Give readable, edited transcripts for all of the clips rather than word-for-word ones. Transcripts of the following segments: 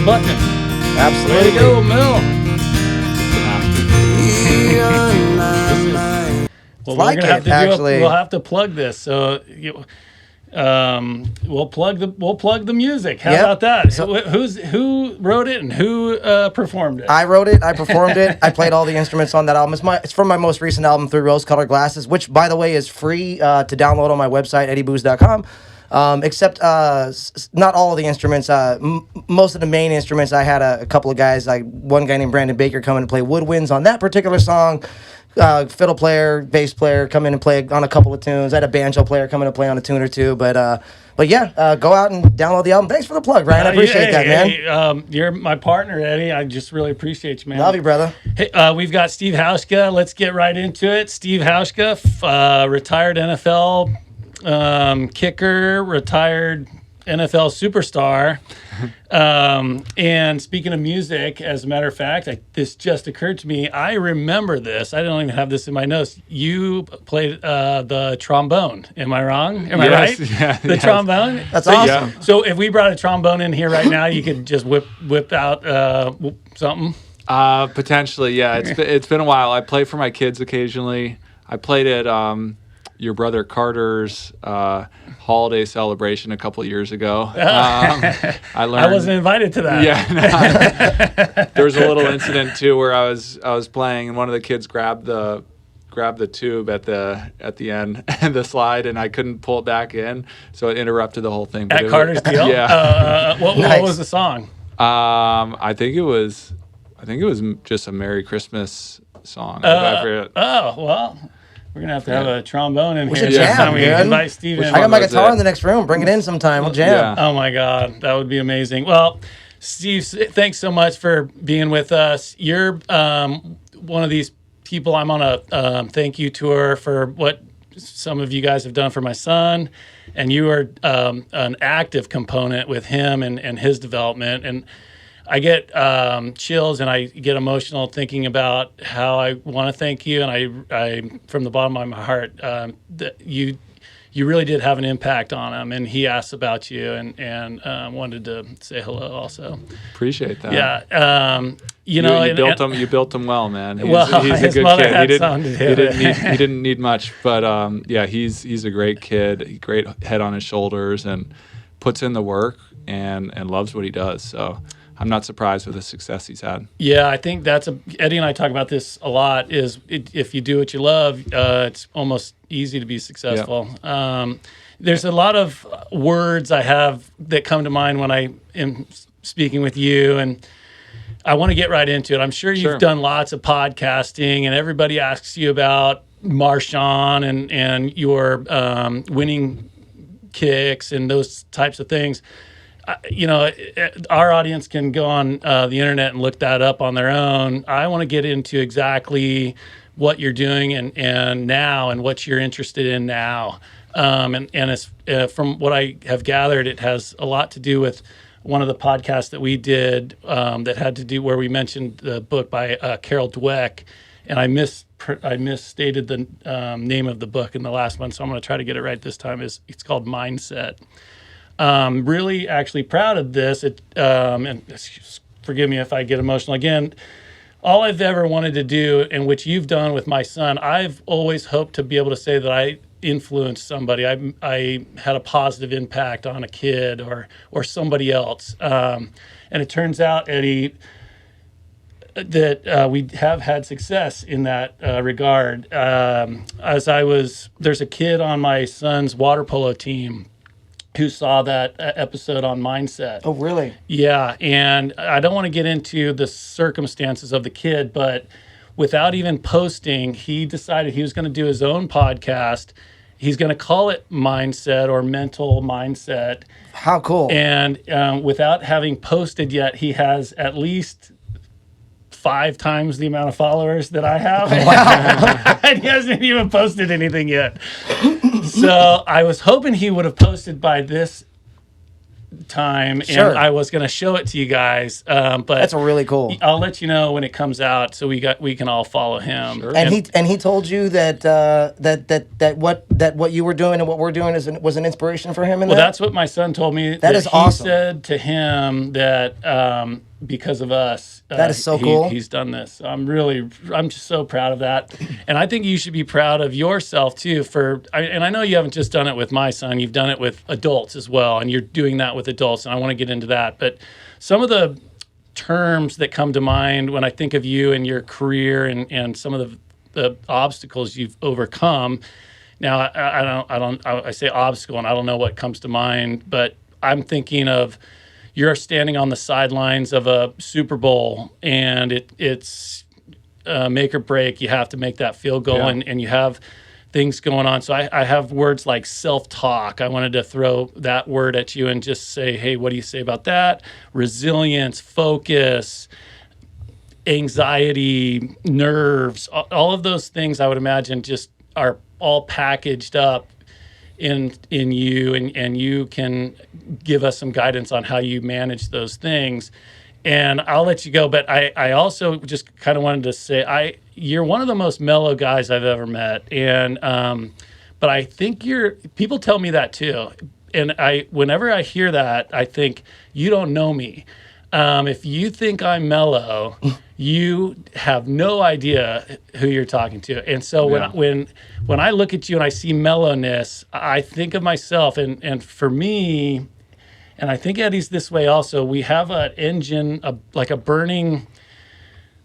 button. Absolutely. Way to go, Mel. Well, Like we're gonna have it, to actually. we'll have to plug this. So we'll plug the music. How Yep. about that? So who wrote it and who performed it? I wrote it. I performed it. I played all the instruments on that album. It's from my most recent album, Through Rose-Colored Glasses, which, by the way, is free to download on my website, eddiebooz.com. Except not all of the instruments. Most of the main instruments, I had a couple of guys, like one guy named Brandon Baker, come in and play woodwinds on that particular song. Fiddle player, bass player, come in and play on a couple of tunes. I had a banjo player come in and play on a tune or two. But yeah, go out and download the album. Thanks for the plug, Ryan. I appreciate that, man. You're my partner, Eddie. I just really appreciate you, man. Love you, brother. Hey, we've got Steve Hauschka. Let's get right into it. Steve Hauschka, retired NFL kicker, retired NFL superstar. And speaking of music, as a matter of fact, this just occurred to me. I remember this. I don't even have this in my notes. You played the trombone. Am I wrong? Am I right? Yeah, the trombone? That's awesome. Yeah. So if we brought a trombone in here right now, you could just whip out something? Potentially, yeah. It's been a while. I play for my kids occasionally. I played at your brother Carter's holiday celebration a couple of years ago. I learned. I wasn't invited to that. Yeah, there was a little incident too where I was playing and one of the kids grabbed the tube at the end and the slide, and I couldn't pull it back in, so it interrupted the whole thing. At Carter's deal. Yeah. What Nice. was the song? I think it was just a Merry Christmas song. Well, we're gonna have to have a trombone in here should next jam, time we dude. invite Steve in. I got my was guitar it? in the next room. Bring it in sometime. We'll jam. Yeah. Oh my God, that would be amazing. Well, Steve, thanks so much for being with us. You're one of these people. I'm on a thank you tour for what some of you guys have done for my son, and you are an active component with him and his development. And I get chills and I get emotional thinking about how I want to thank you, and I from the bottom of my heart, that you really did have an impact on him, and he asked about you and wanted to say hello also. Appreciate that. Yeah, you built him well, man. He's a his good mother kid. had something to do with it. He didn't need much, but yeah, he's a great kid, great head on his shoulders, and puts in the work and loves what he does. So I'm not surprised with the success he's had. Yeah, I think Eddie and I talk about this a lot, if you do what you love, it's almost easy to be successful. Yep. There's a lot of words I have that come to mind when I am speaking with you, and I want to get right into it. I'm sure you've done lots of podcasting, and everybody asks you about Marshawn and your winning kicks and those types of things. Our audience can go on the internet and look that up on their own. I want to get into exactly what you're doing and now, and what you're interested in now. And it's, from what I have gathered, it has a lot to do with one of the podcasts that we did that had to do where we mentioned the book by Carol Dweck, and I misstated the name of the book in the last one, so I'm going to try to get it right this time. It's called Mindset. Really actually proud of this. And forgive me if I get emotional again. All I've ever wanted to do, and which you've done with my son, I've always hoped to be able to say that I influenced somebody. I had a positive impact on a kid or somebody else. And it turns out, Eddie, that we have had success in that regard. There's a kid on my son's water polo team who saw that episode on Mindset. Oh, really? Yeah, and I don't want to get into the circumstances of the kid, but without even posting, he decided he was going to do his own podcast. He's going to call it Mindset or Mental Mindset. How cool. And without having posted yet, he has at least 5 times the amount of followers that I have. Wow. And he hasn't even posted anything yet. So I was hoping he would have posted by this time, Sure. and I was going to show it to you guys. But That's really cool. I'll let you know when it comes out, so we can all follow him. Sure. And he told you that what you were doing and what we're doing was an inspiration for him. Well, that's what my son told me. That is he awesome. said to him that because of us, That is so cool. He's done this. I'm just so proud of that, and I think you should be proud of yourself too. And I know you haven't just done it with my son; you've done it with adults as well, and you're doing that with adults. And I want to get into that, but some of the terms that come to mind when I think of you and your career and some of the obstacles you've overcome. Now, I say obstacle, and I don't know what comes to mind, but I'm thinking of you're standing on the sidelines of a Super Bowl, and it's make or break. You have to make that field goal, Yeah. and you have things going on. So I have words like self-talk. I wanted to throw that word at you and just say, hey, what do you say about that? Resilience, focus, anxiety, nerves, all of those things I would imagine just are all packaged up in you, and you can give us some guidance on how you manage those things. And I'll let you go, but I also just kind of wanted to say you're one of the most mellow guys I've ever met, and but I think people tell me that too, and whenever I hear that, I think you don't know me. If you think I'm mellow, you have no idea who you're talking to. And so when I look at you and I see mellowness, I think of myself, and for me, and I think Eddie's this way also, we have an engine, like a burning,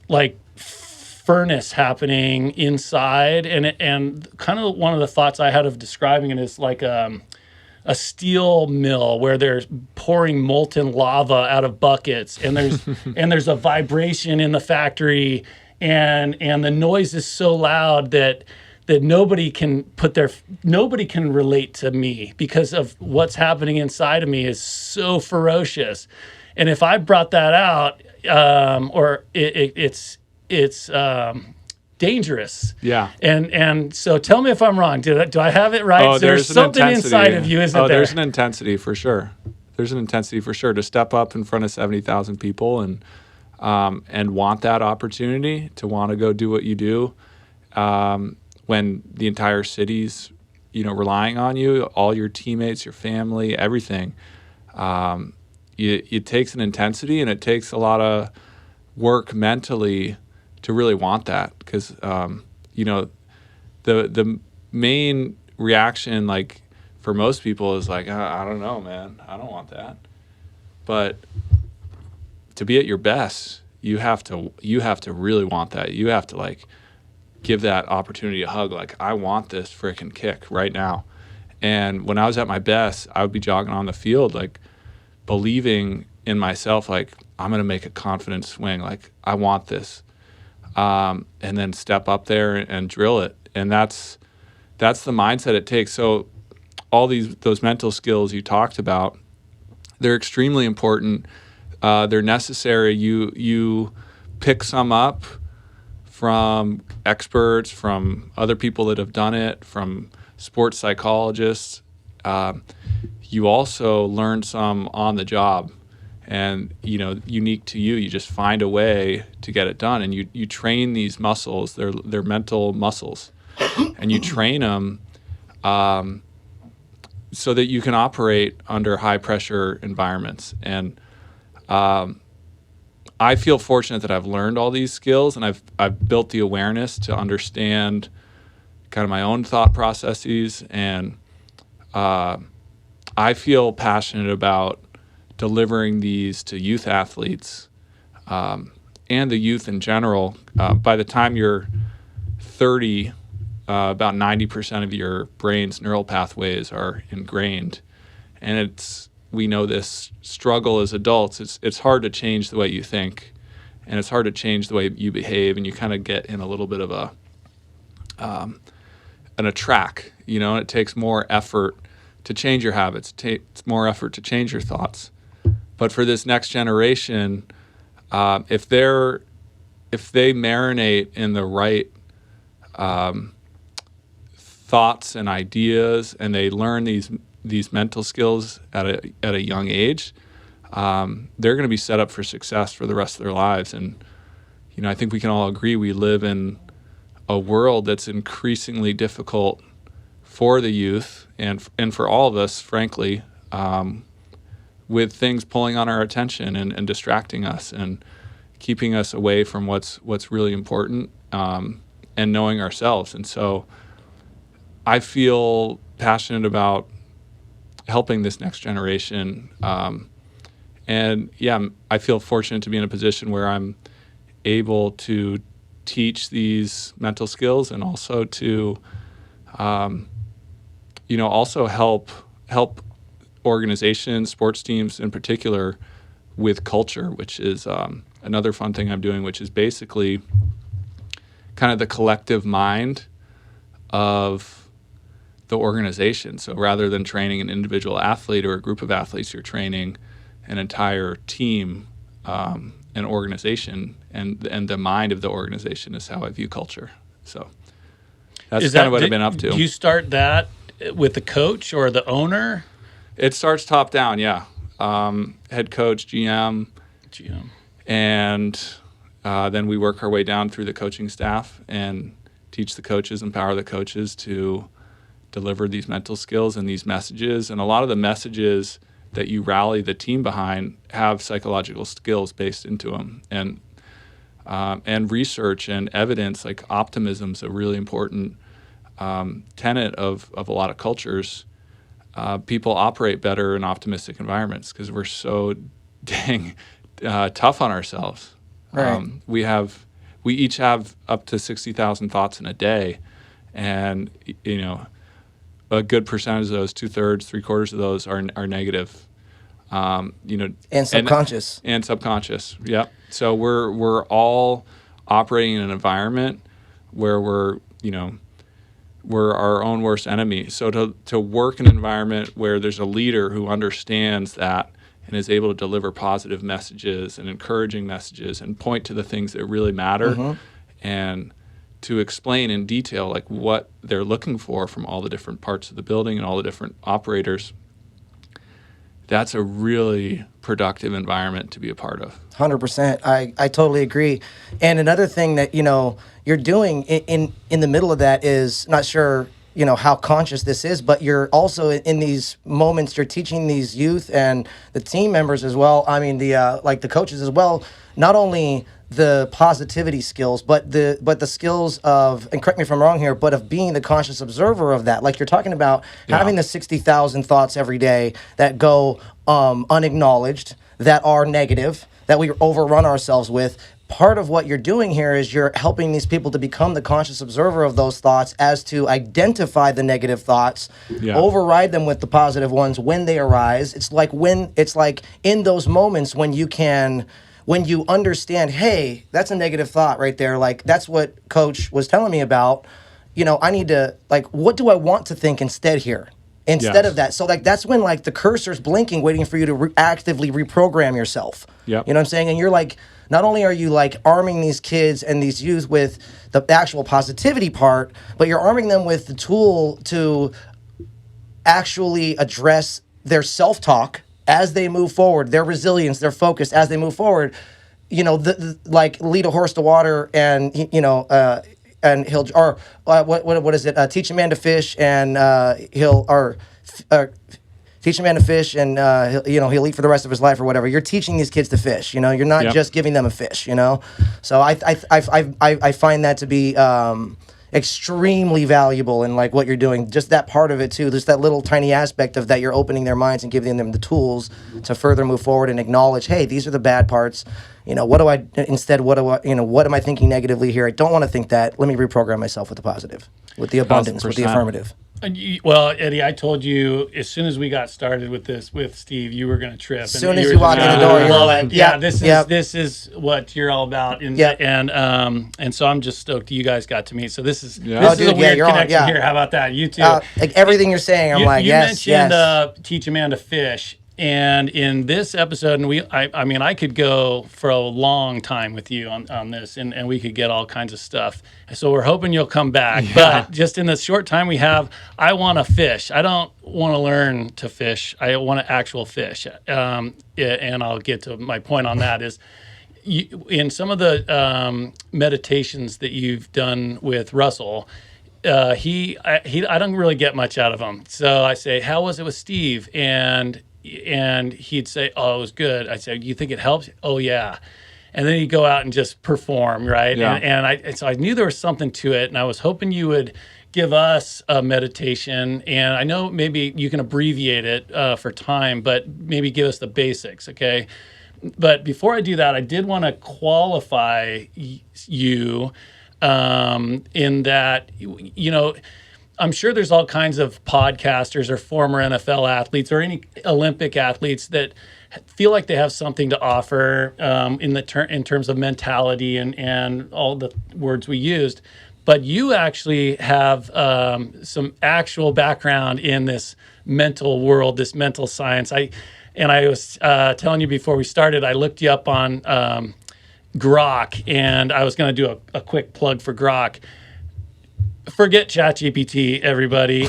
like furnace happening inside, and kind of one of the thoughts I had of describing it is like a steel mill where they're pouring molten lava out of buckets, and there's a vibration in the factory, and the noise is so loud that nobody can relate to me because of what's happening inside of me is so ferocious. And if I brought that out, or it's dangerous. Yeah. And so tell me if I'm wrong. Do I have it right? Oh, There's something inside of you, isn't there? There's an intensity for sure. There's an intensity for sure to step up in front of 70,000 people and want that opportunity to want to go do what you do. When the entire city's, relying on you, all your teammates, your family, everything, it takes an intensity, and it takes a lot of work mentally to really want that, because the main reaction, like for most people, is like, I don't know, man, I don't want that. But to be at your best, you have to really want that. You have to like give that opportunity a hug. Like, I want this freaking kick right now. And when I was at my best, I would be jogging on the field, like believing in myself, like I'm going to make a confident swing. Like, I want this. And then step up there and drill it. And that's the mindset it takes. So all those mental skills you talked about, they're extremely important. They're necessary. You pick some up from experts, from other people that have done it, from sports psychologists. You also learn some on the job, and unique to you. You just find a way to get it done, and you train these muscles. They're mental muscles, and you train them so that you can operate under high pressure environments. And I feel fortunate that I've learned all these skills, and I've built the awareness to understand kind of my own thought processes, and I feel passionate about delivering these to youth athletes and the youth in general. By the time you're 30, about 90% of your brain's neural pathways are ingrained, and we know this struggle as adults. It's hard to change the way you think, and it's hard to change the way you behave, and you kind of get in a little bit of a track, and it takes more effort to change your habits. It takes more effort to change your thoughts. But for this next generation, if they marinate in the right thoughts and ideas, and they learn these these mental skills at a young age, they're going to be set up for success for the rest of their lives. And I think we can all agree we live in a world that's increasingly difficult for the youth and for all of us, frankly, with things pulling on our attention and distracting us and keeping us away from what's really important, and knowing ourselves. And so I feel passionate about helping this next generation. And yeah, I feel fortunate to be in a position where I'm able to teach these mental skills and also to, also help organizations, sports teams in particular, with culture, which is another fun thing I'm doing, which is basically kind of the collective mind of the organization. So rather than training an individual athlete or a group of athletes, you're training an entire team, an organization, and the mind of the organization is how I view culture. So that's kind of what I've been up to. Do you start that with the coach or the owner? It starts top down, yeah. Head coach, GM. And then we work our way down through the coaching staff and teach the coaches, empower the coaches to deliver these mental skills and these messages. And a lot of the messages that you rally the team behind have psychological skills based into them. And research and evidence, like optimism is a really important tenet of a lot of cultures. People operate better in optimistic environments because we're so dang tough on ourselves. Right. We each have up to 60,000 thoughts in a day, and a good percentage of those, 2/3, 3/4 of those are negative. And subconscious. And subconscious. Yep. So we're all operating in an environment where we're our own worst enemy. So to work in an environment where there's a leader who understands that and is able to deliver positive messages and encouraging messages and point to the things that really matter, and to explain in detail like what they're looking for from all the different parts of the building and all the different operators, that's a really productive environment to be a part of. 100%. I totally agree. And another thing that, you're doing in the middle of that is, not sure, how conscious this is, but you're also in these moments, you're teaching these youth and the team members as well. I mean, the coaches as well, not only the positivity skills, but the skills of, and correct me if I'm wrong here, but of being the conscious observer of that. Like you're talking about having the 60,000 thoughts every day that go unacknowledged, that are negative, that we overrun ourselves with. Part of what you're doing here is you're helping these people to become the conscious observer of those thoughts, as to identify the negative thoughts, override them with the positive ones when they arise. It's like in those moments when you understand, hey, that's a negative thought right there. Like that's what Coach was telling me about. I need to, what do I want to think instead here? Instead of that. So that's when the cursor's blinking, waiting for you to actively reprogram yourself. Yep. You know what I'm saying? And you're not only are you arming these kids and these youth with the actual positivity part, but you're arming them with the tool to actually address their self-talk as they move forward, their resilience, their focus as they move forward. Lead a horse to water, and and he'll, or what is it? Teach a man to fish, and teach a man to fish, and he'll eat for the rest of his life, or whatever. You're teaching these kids to fish. You're not just giving them a fish. So I find that to be extremely valuable in what you're doing. Just that part of it too. There's that little tiny aspect of that. You're opening their minds and giving them the tools to further move forward and acknowledge, hey, these are the bad parts. What am I thinking negatively here? I don't want to think that. Let me reprogram myself with the positive, with the abundance, 1,000%. with the affirmative. Well, Eddie, I told you as soon as we got started with this with Steve, you were going to trip. As soon as you walked in the door, you're like, this is what you're all about. And so I'm just stoked you guys got to meet. So this is a weird connection here. How about that? You too. Everything you're saying, I'm you mentioned teach a man to fish. And in this episode, and I mean, I could go for a long time with you on this, and we could get all kinds of stuff. So we're hoping you'll come back. Yeah. But just in the short time we have, I want to fish. I don't want to learn to fish. I want to actual fish. And I'll get to my point on that is, in some of the meditations that you've done with Russell, I don't really get much out of him. So I say, how was it with Steve? And he'd say, oh, it was good. I say, you think it helps? Oh, yeah. And then he'd go out and just perform, right? Yeah. And so I knew there was something to it, and I was hoping you would give us a meditation. And I know maybe you can abbreviate it for time, but maybe give us the basics, okay? But before I do that, I did want to qualify you in that, you know, I'm sure there's all kinds of podcasters or former NFL athletes or any Olympic athletes that feel like they have something to offer in terms of mentality and all the words we used. But you actually have some actual background in this mental world, this mental science. I was telling you before we started, I looked you up on Grok, and I was going to do a quick plug for Grok. Forget ChatGPT, everybody.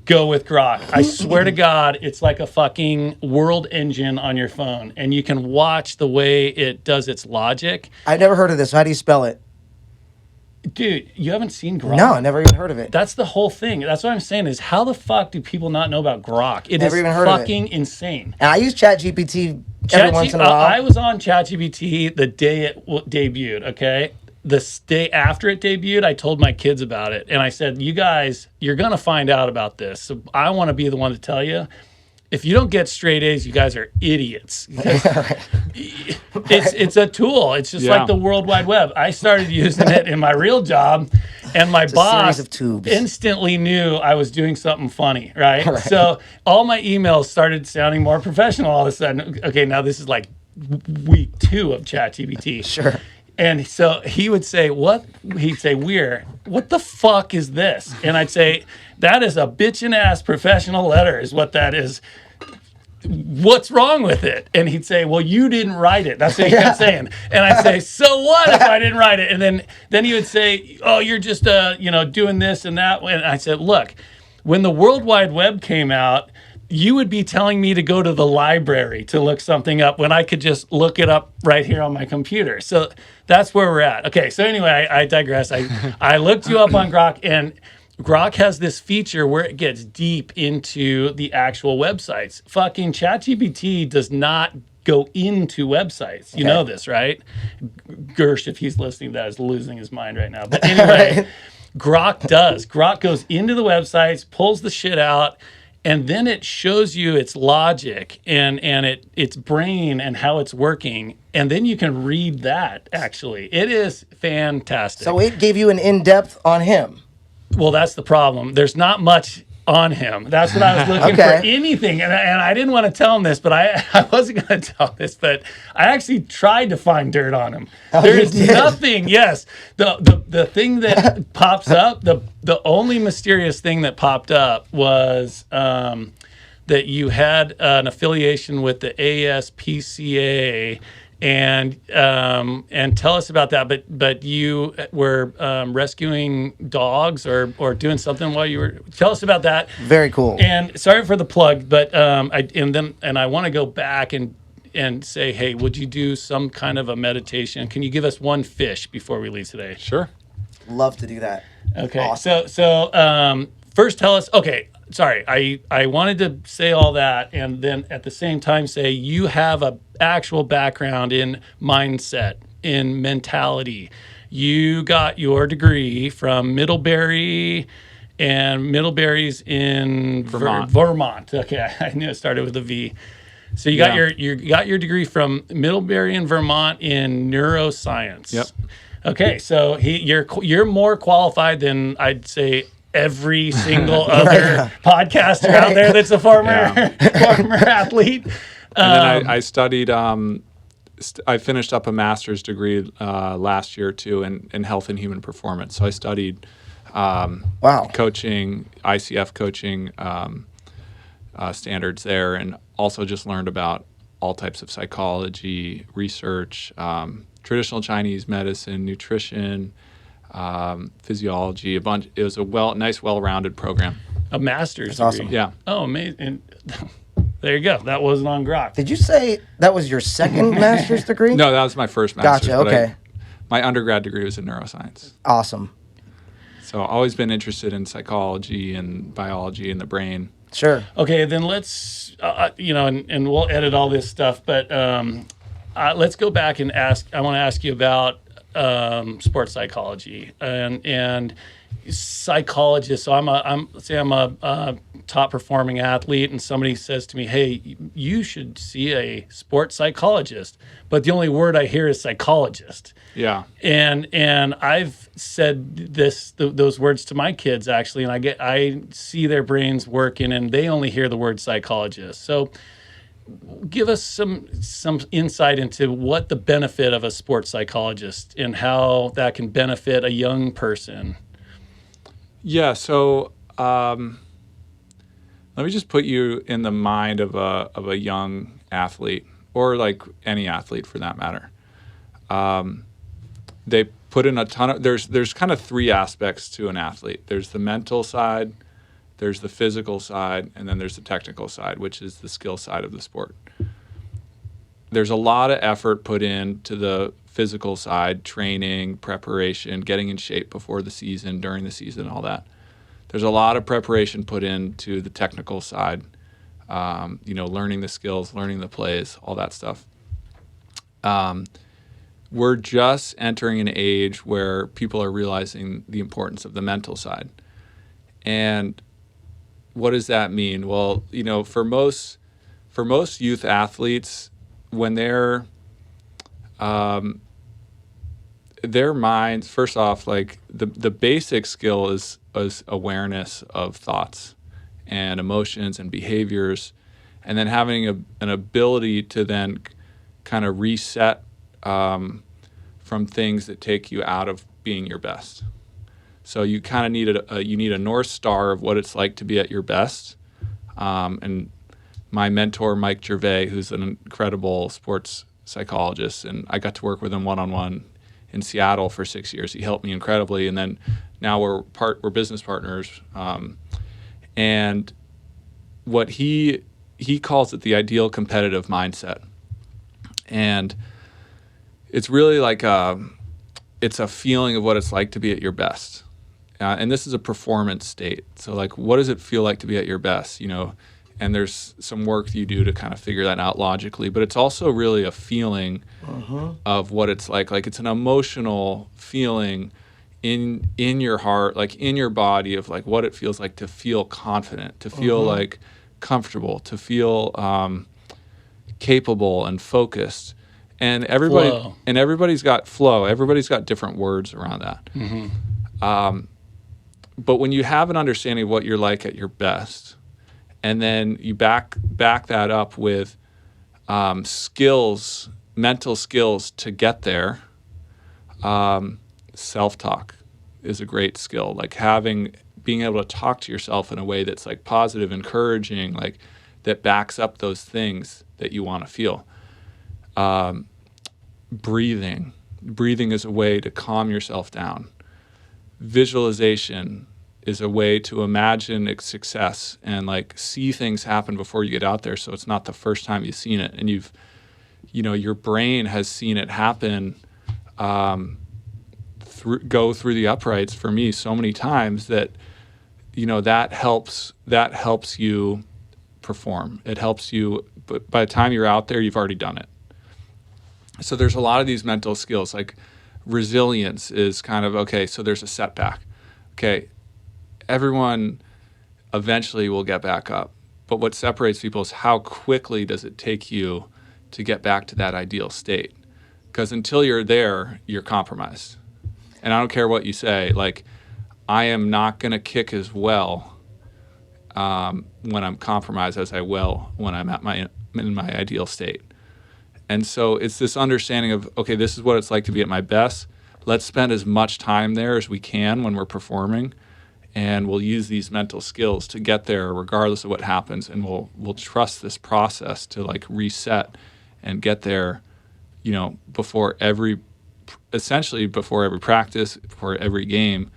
Go with Grok. I swear to God, it's like a fucking world engine on your phone, and you can watch the way it does its logic. I've never heard of this. How do you spell it? Dude, you haven't seen Grok? No, I never even heard of it. That's the whole thing. That's what I'm saying is, how the fuck do people not know about Grok? It Never is even heard of it. fucking insane. And I use ChatGPT every once in a while. I was on ChatGPT the day it debuted, okay? The day after it debuted, I told my kids about it. And I said, you guys, you're going to find out about this. So I want to be the one to tell you. If you don't get straight A's, you guys are idiots. It's a tool. It's just like the World Wide Web. I started using it in my real job, and my boss instantly knew I was doing something funny, right? So all my emails started sounding more professional all of a sudden. Okay, now this is like week 2 of ChatGPT. Sure. And so he would say, what? He'd say, Weir'D, what the fuck is this? And I'd say, that is a bitchin' ass professional letter is what that is. What's wrong with it? And he'd say, well, you didn't write it. That's what he kept saying. And I'd say, so what if I didn't write it? And then he would say, oh, you're just doing this and that. And I said, look, when the World Wide Web came out, you would be telling me to go to the library to look something up when I could just look it up right here on my computer. So that's where we're at. Okay, so anyway, I digress. I looked you up on Grok, and Grok has this feature where it gets deep into the actual websites. Fucking ChatGPT does not go into websites. You know this, right? Gersh, if he's listening to that, is losing his mind right now. But anyway, Grok does. Grok goes into the websites, pulls the shit out, and then it shows you its logic and its brain and how it's working. And then you can read that, actually. It is fantastic. So it gave you an in-depth on him. Well, that's the problem. There's not much on him. That's what I was looking for. Anything. And I didn't want to tell him this, but I wasn't going to tell this, but I actually tried to find dirt on him. There's nothing. Yes. The thing that pops up, the only mysterious thing that popped up was that you had an affiliation with the ASPCA. And tell us about that. But you were rescuing dogs or doing something while you were. Tell us about that. Very cool. And sorry for the plug, but I want to go back and say, hey, would you do some kind of a meditation? Can you give us one fish before we leave today? Sure. Love to do that. Okay. Awesome. So first tell us. Okay. Sorry, I wanted to say all that and then at the same time say you have a actual background in mindset, in mentality. You got your degree from Middlebury, and Middlebury's in Vermont. Okay, I knew it started with a V. So you got your degree from Middlebury in Vermont in neuroscience. Yep. Okay, so you're more qualified than I'd say every single other podcaster out there that's a former athlete. And then I studied, I finished up a master's degree last year too in health and human performance. So I studied coaching, ICF coaching standards there. And also just learned about all types of psychology, research, traditional Chinese medicine, nutrition, physiology, a bunch. It was a nice, well-rounded program. A master's That's degree. awesome. Yeah. Oh, amazing. There you go. That wasn't on Grok. Did you say that was your second master's degree? No, that was my first master's. Gotcha. Okay. My undergrad degree was in neuroscience. Awesome. So I've always been interested in psychology and biology and the brain. Sure. Okay, then let's, and we'll edit all this stuff, but let's go back and I want to ask you about sports psychology and psychologist. So I'm a top performing athlete, and somebody says to me, "Hey, you should see a sports psychologist," but the only word I hear is psychologist. Yeah. And I've said those words to my kids actually, and I see their brains working, and they only hear the word psychologist. So give us some insight into what the benefit of a sports psychologist and how that can benefit a young person. Yeah. So let me just put you in the mind of a young athlete, or like any athlete for that matter. They put in a ton of there's kind of three aspects to an athlete. There's the mental side, there's the physical side, and then there's the technical side, which is the skill side of the sport. There's a lot of effort put into the physical side, training, preparation, getting in shape before the season, during the season, all that. There's a lot of preparation put into the technical side, learning the skills, learning the plays, all that stuff. We're just entering an age where people are realizing the importance of the mental side. And what does that mean? Well, for most youth athletes, when their minds, first off, like the basic skill is awareness of thoughts and emotions and behaviors, and then having an ability to then kind of reset from things that take you out of being your best. So you kind of need a North Star of what it's like to be at your best. And my mentor, Mike Gervais, who's an incredible sports psychologist, and I got to work with him one-on-one in Seattle for 6 years. He helped me incredibly, and then now we're business partners. And what he calls it the ideal competitive mindset, and it's really like it's a feeling of what it's like to be at your best. And this is a performance state. So like, what does it feel like to be at your best? And there's some work you do to kind of figure that out logically, but it's also really a feeling of what it's like. Like, it's an emotional feeling in your heart, like in your body, of like what it feels like to feel confident, to feel like comfortable, to feel capable and focused. And everybody's got flow. Everybody's got different words around that. But when you have an understanding of what you're like at your best, and then you back that up with skills, mental skills to get there, self-talk is a great skill. Like being able to talk to yourself in a way that's like positive, encouraging, like that backs up those things that you want to feel. Breathing is a way to calm yourself down. Visualization is a way to imagine success and like see things happen before you get out there, so it's not the first time you've seen it, and your brain has seen it happen go through the uprights for me so many times that that helps you perform. It helps you, but by the time you're out there, you've already done it. So there's a lot of these mental skills, like resilience is kind of, okay, so there's a setback. Okay, everyone eventually will get back up. But what separates people is how quickly does it take you to get back to that ideal state? Because until you're there, you're compromised. And I don't care what you say, like, I am not going to kick as well when I'm compromised as I will when I'm in my ideal state. And so it's this understanding of, okay, this is what it's like to be at my best. Let's spend as much time there as we can when we're performing, and we'll use these mental skills to get there regardless of what happens, and we'll trust this process to like reset and get there, essentially before every practice, before every game,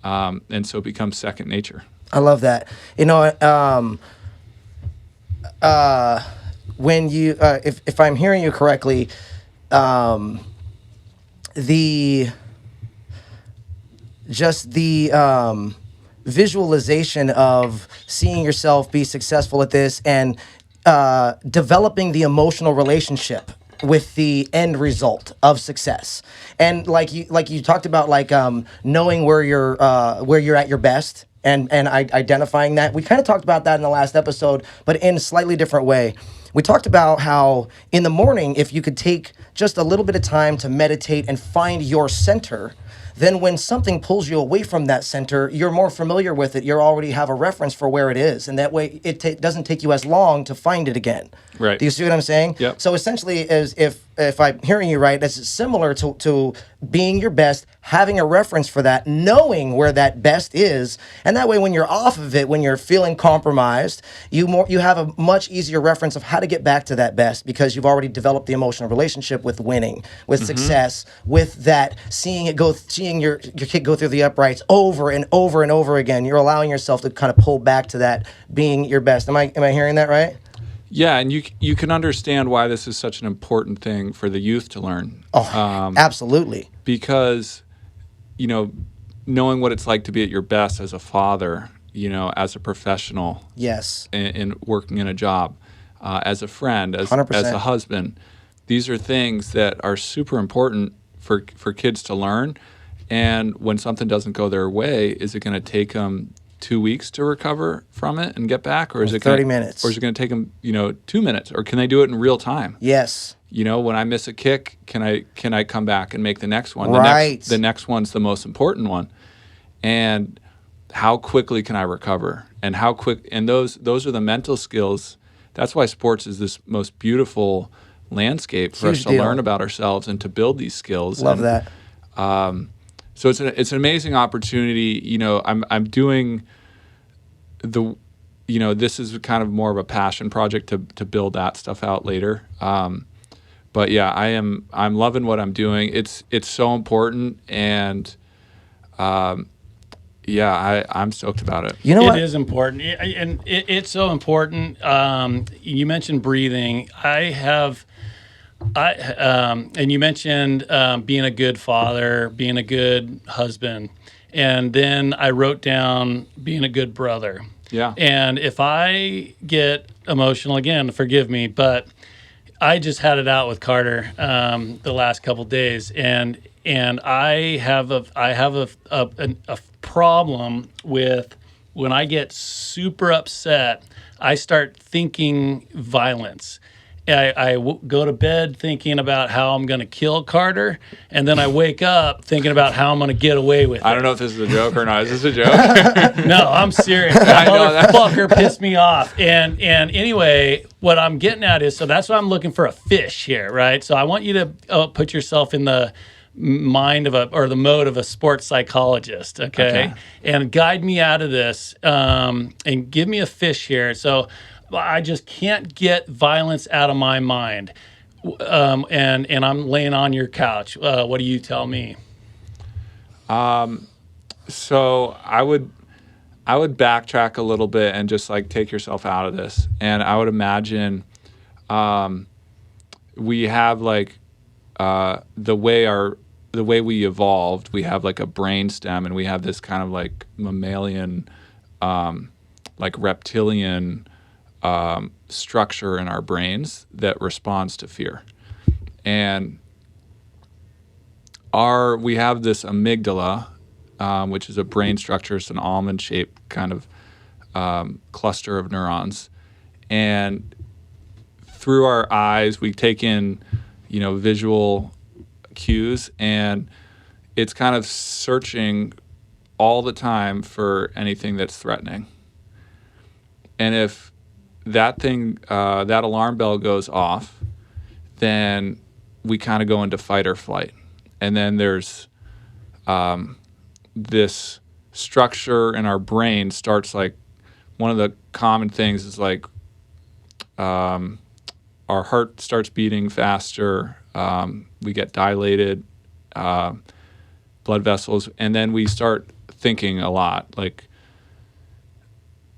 and so it becomes second nature. I love that. When you, if I'm hearing you correctly, the visualization of seeing yourself be successful at this and developing the emotional relationship with the end result of success, and like you talked about, like knowing where you're at your best, and identifying that. We kind of talked about that in the last episode, but in a slightly different way. We talked about how in the morning, if you could take just a little bit of time to meditate and find your center, then when something pulls you away from that center, you're more familiar with it. You already have a reference for where it is. And that way it doesn't take you as long to find it again. Right. Do you see what I'm saying? Yep. So essentially, as if I'm hearing you right, it's similar to being your best, having a reference for that, knowing where that best is. And that way, when you're off of it, when you're feeling compromised, you have a much easier reference of how to get back to that best, because you've already developed the emotional relationship with winning, with success, with that, seeing your kid go through the uprights over and over and over again. You're allowing yourself to kind of pull back to that being your best. Am I hearing that right? Yeah, and you can understand why this is such an important thing for the youth to learn. Oh, absolutely. Because, knowing what it's like to be at your best as a father, as a professional, yes, in working in a job, as a friend, as 100%. as a husband, these are things that are super important for kids to learn. And when something doesn't go their way, is it going to take them 2 weeks to recover from it and get back, or is it 30 minutes, or is it going to take them 2 minutes, or can they do it in real time? Yes. When I miss a kick, can I come back and make the next one? Right. The next one's the most important one, and how quickly can I recover? And how quick? And those are the mental skills. That's why sports is this most beautiful landscape for us to learn about ourselves and to build these skills. Love that. So it's an amazing opportunity. I'm doing this is kind of more of a passion project to build that stuff out later. But yeah, I'm loving what I'm doing. It's so important, and I'm stoked about it. You know what? It is important, and it's so important. You mentioned breathing. And you mentioned being a good father, being a good husband, and then I wrote down being a good brother. Yeah. And if I get emotional again, forgive me, but I just had it out with Carter the last couple days, and I have a problem with when I get super upset, I start thinking violence. I go to bed thinking about how I'm going to kill Carter, and then I wake up thinking about how I'm going to get away with it. I don't know if this is a joke or not. Is this a joke? No, I'm serious. That motherfucker pissed me off. And anyway, what I'm getting at is, so that's why I'm looking for a fish here, right? So I want you to put yourself in the mind the mode of a sports psychologist, okay? And guide me out of this, and give me a fish here. So I just can't get violence out of my mind, and I'm laying on your couch. What do you tell me? So I would backtrack a little bit and just like take yourself out of this, and I would imagine we have like the way we evolved. We have like a brain stem, and we have this kind of like mammalian, like reptilian structure in our brains that responds to fear. And we have this amygdala, which is a brain structure. It's an almond-shaped kind of cluster of neurons. And through our eyes, we take in, visual cues, and it's kind of searching all the time for anything that's threatening. And if that alarm bell goes off, then we kind of go into fight or flight. And then there's this structure in our brain starts like, one of the common things is like our heart starts beating faster, we get dilated, blood vessels, and then we start thinking a lot. Like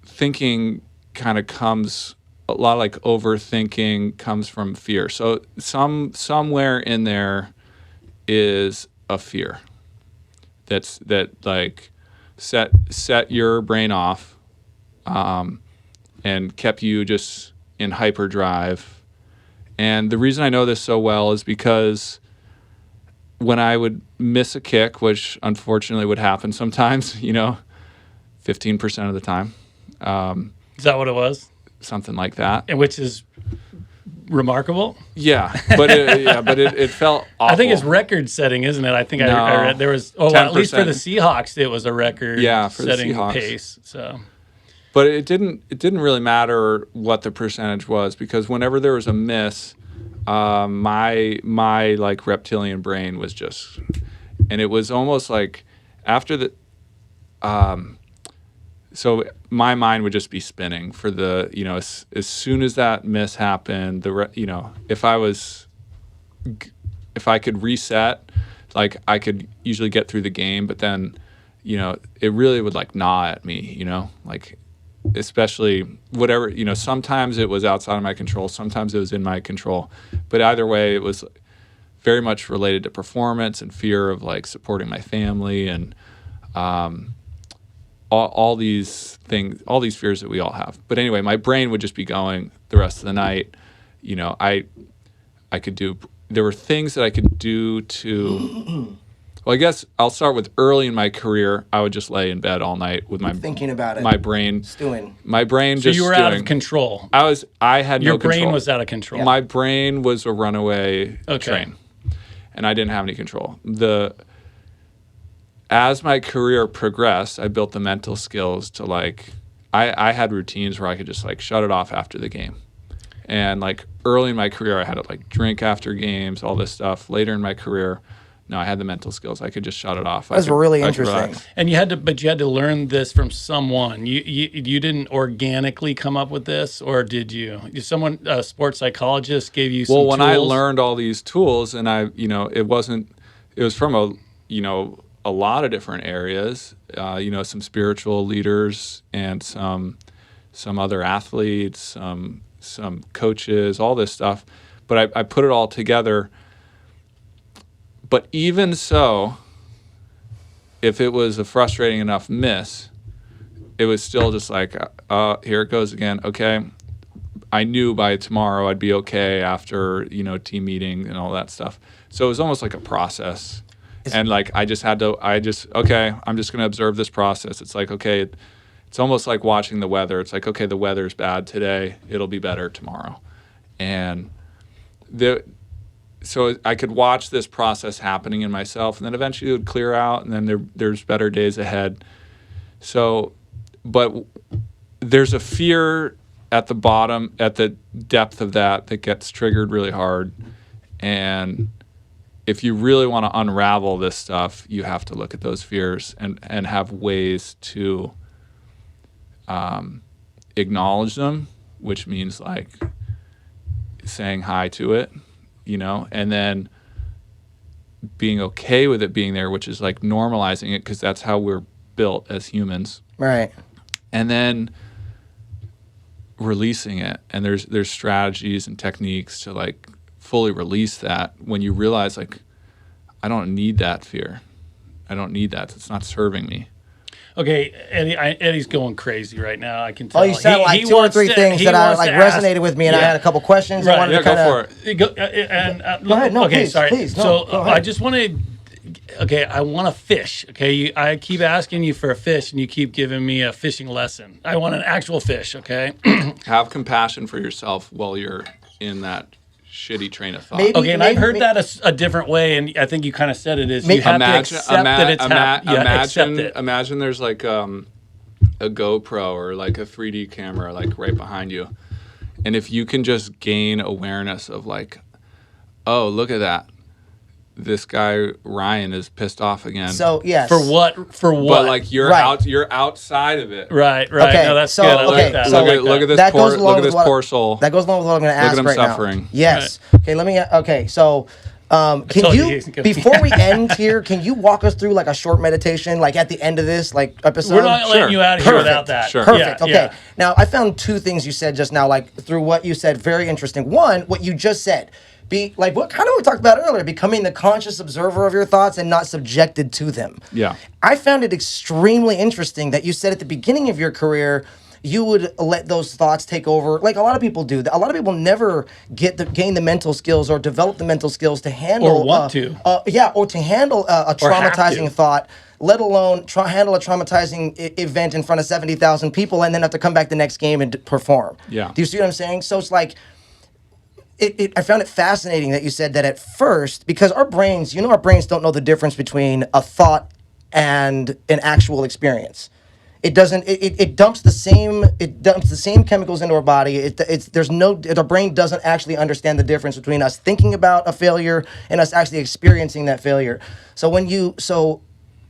thinking kind of comes, a lot of like overthinking comes from fear. So somewhere in there is a fear that like set your brain off, and kept you just in hyperdrive. And the reason I know this so well is because when I would miss a kick, which unfortunately would happen sometimes, 15% of the time. Is that what it was? Something like that. And which is remarkable. Yeah, but it felt awful. I think it's record setting, isn't it? I think No, I read there was at least for the 10%. Seahawks it was a record For the setting Seahawks. pace. So But it didn't really matter what the percentage was, because whenever there was a miss, my like reptilian brain was just, and it was almost like after the, so my mind would just be spinning for the, as soon as that miss happened, if I could reset, like I could usually get through the game, but then, it really would like gnaw at me, like, especially whatever, sometimes it was outside of my control, sometimes it was in my control, but either way it was very much related to performance and fear of like supporting my family and all these things, all these fears that we all have. But anyway, my brain would just be going the rest of the night. I could do, there were things that I could do to well, I guess I'll start with early in my career. I would just lay in bed all night with my Thinking about it. my brain Stewing. My brain so just you were stewing. out of control. I had Your no control. brain was out of control. My brain was a runaway Okay. train, and I didn't have any control. As my career progressed, I built the mental skills to like, I had routines where I could just like shut it off after the game. And like early in my career, I had to like drink after games, all this stuff. Later in my career, no, I had the mental skills. I could just shut it off. That's really interesting. relax. And you had to learn this from someone. You didn't organically come up with this, or did you? Someone, a sports psychologist, gave you some Well, when tools? I learned all these tools, and it was from a lot of different areas, some spiritual leaders and some other athletes, some coaches, all this stuff. But I put it all together. But even so, if it was a frustrating enough miss, it was still just like, here it goes again. Okay. I knew by tomorrow I'd be okay after, team meeting and all that stuff. So it was almost like a process. And like, I'm just going to observe this process. It's like, okay, it's almost like watching the weather. It's like, okay, the weather's bad today. It'll be better tomorrow. And so I could watch this process happening in myself, and then eventually it would clear out, and then there's better days ahead. So, but there's a fear at the bottom, at the depth of that gets triggered really hard. And if you really want to unravel this stuff, you have to look at those fears and have ways to acknowledge them, which means like saying hi to it, and then being okay with it being there, which is like normalizing it, because that's how we're built as humans. Right. And then releasing it. And there's strategies and techniques to like fully release that when you realize like, I don't need that fear. I don't need that. It's not serving me. Okay, Eddie's going crazy right now. I can tell. Oh, you said like two or three things that I like resonated with me, and I had a couple questions. Right. I wanted to Go kind for it. Go ahead. No, okay, please, sorry. please. No, So go ahead. I just want to. Okay, I want a fish. Okay, I keep asking you for a fish, and you keep giving me a fishing lesson. I want an actual fish. Okay. Have compassion for yourself while you're in that shitty train of thought. Maybe- Okay, and I've heard that a different way, and I think you kind of said it is you have to accept that it's happening. Accept it. Imagine there's like a GoPro or like a 3D camera like right behind you, and if you can just gain awareness of like, oh, look at that, this guy Ryan is pissed off again. So yes. For what? But like you're Right. You're outside of it. Right. Okay, No, that's so- good. I like okay, that. so- I like Look at this That poor goes along look at with this what- poor soul. That goes along with what I'm going to ask at him right suffering. now. Yes. Okay. Okay. So, can told you you he's gonna- before we end here? Can you walk us through like a short meditation, like at the end of this like episode? We're not letting Sure. you out of here Perfect. without that. Sure. Perfect. Yeah, Okay. yeah. Now, I found two things you said just now, like through what you said, very interesting. One, what you just said. Be like what kind of we talked about earlier, becoming the conscious observer of your thoughts and not subjected to them. Yeah. I found it extremely interesting that you said at the beginning of your career you would let those thoughts take over, like a lot of people do. A lot of people never gain the mental skills or develop the mental skills to handle Or want to. or to handle a Or have traumatizing to. thought, let alone handle a traumatizing event in front of 70,000 people and then have to come back the next game and perform. Yeah. Do you see what I'm saying? So it's like, I found it fascinating that you said that at first, because our brains don't know the difference between a thought and an actual experience. It doesn't. It dumps the same chemicals into our body. Our brain doesn't actually understand the difference between us thinking about a failure and us actually experiencing that failure. So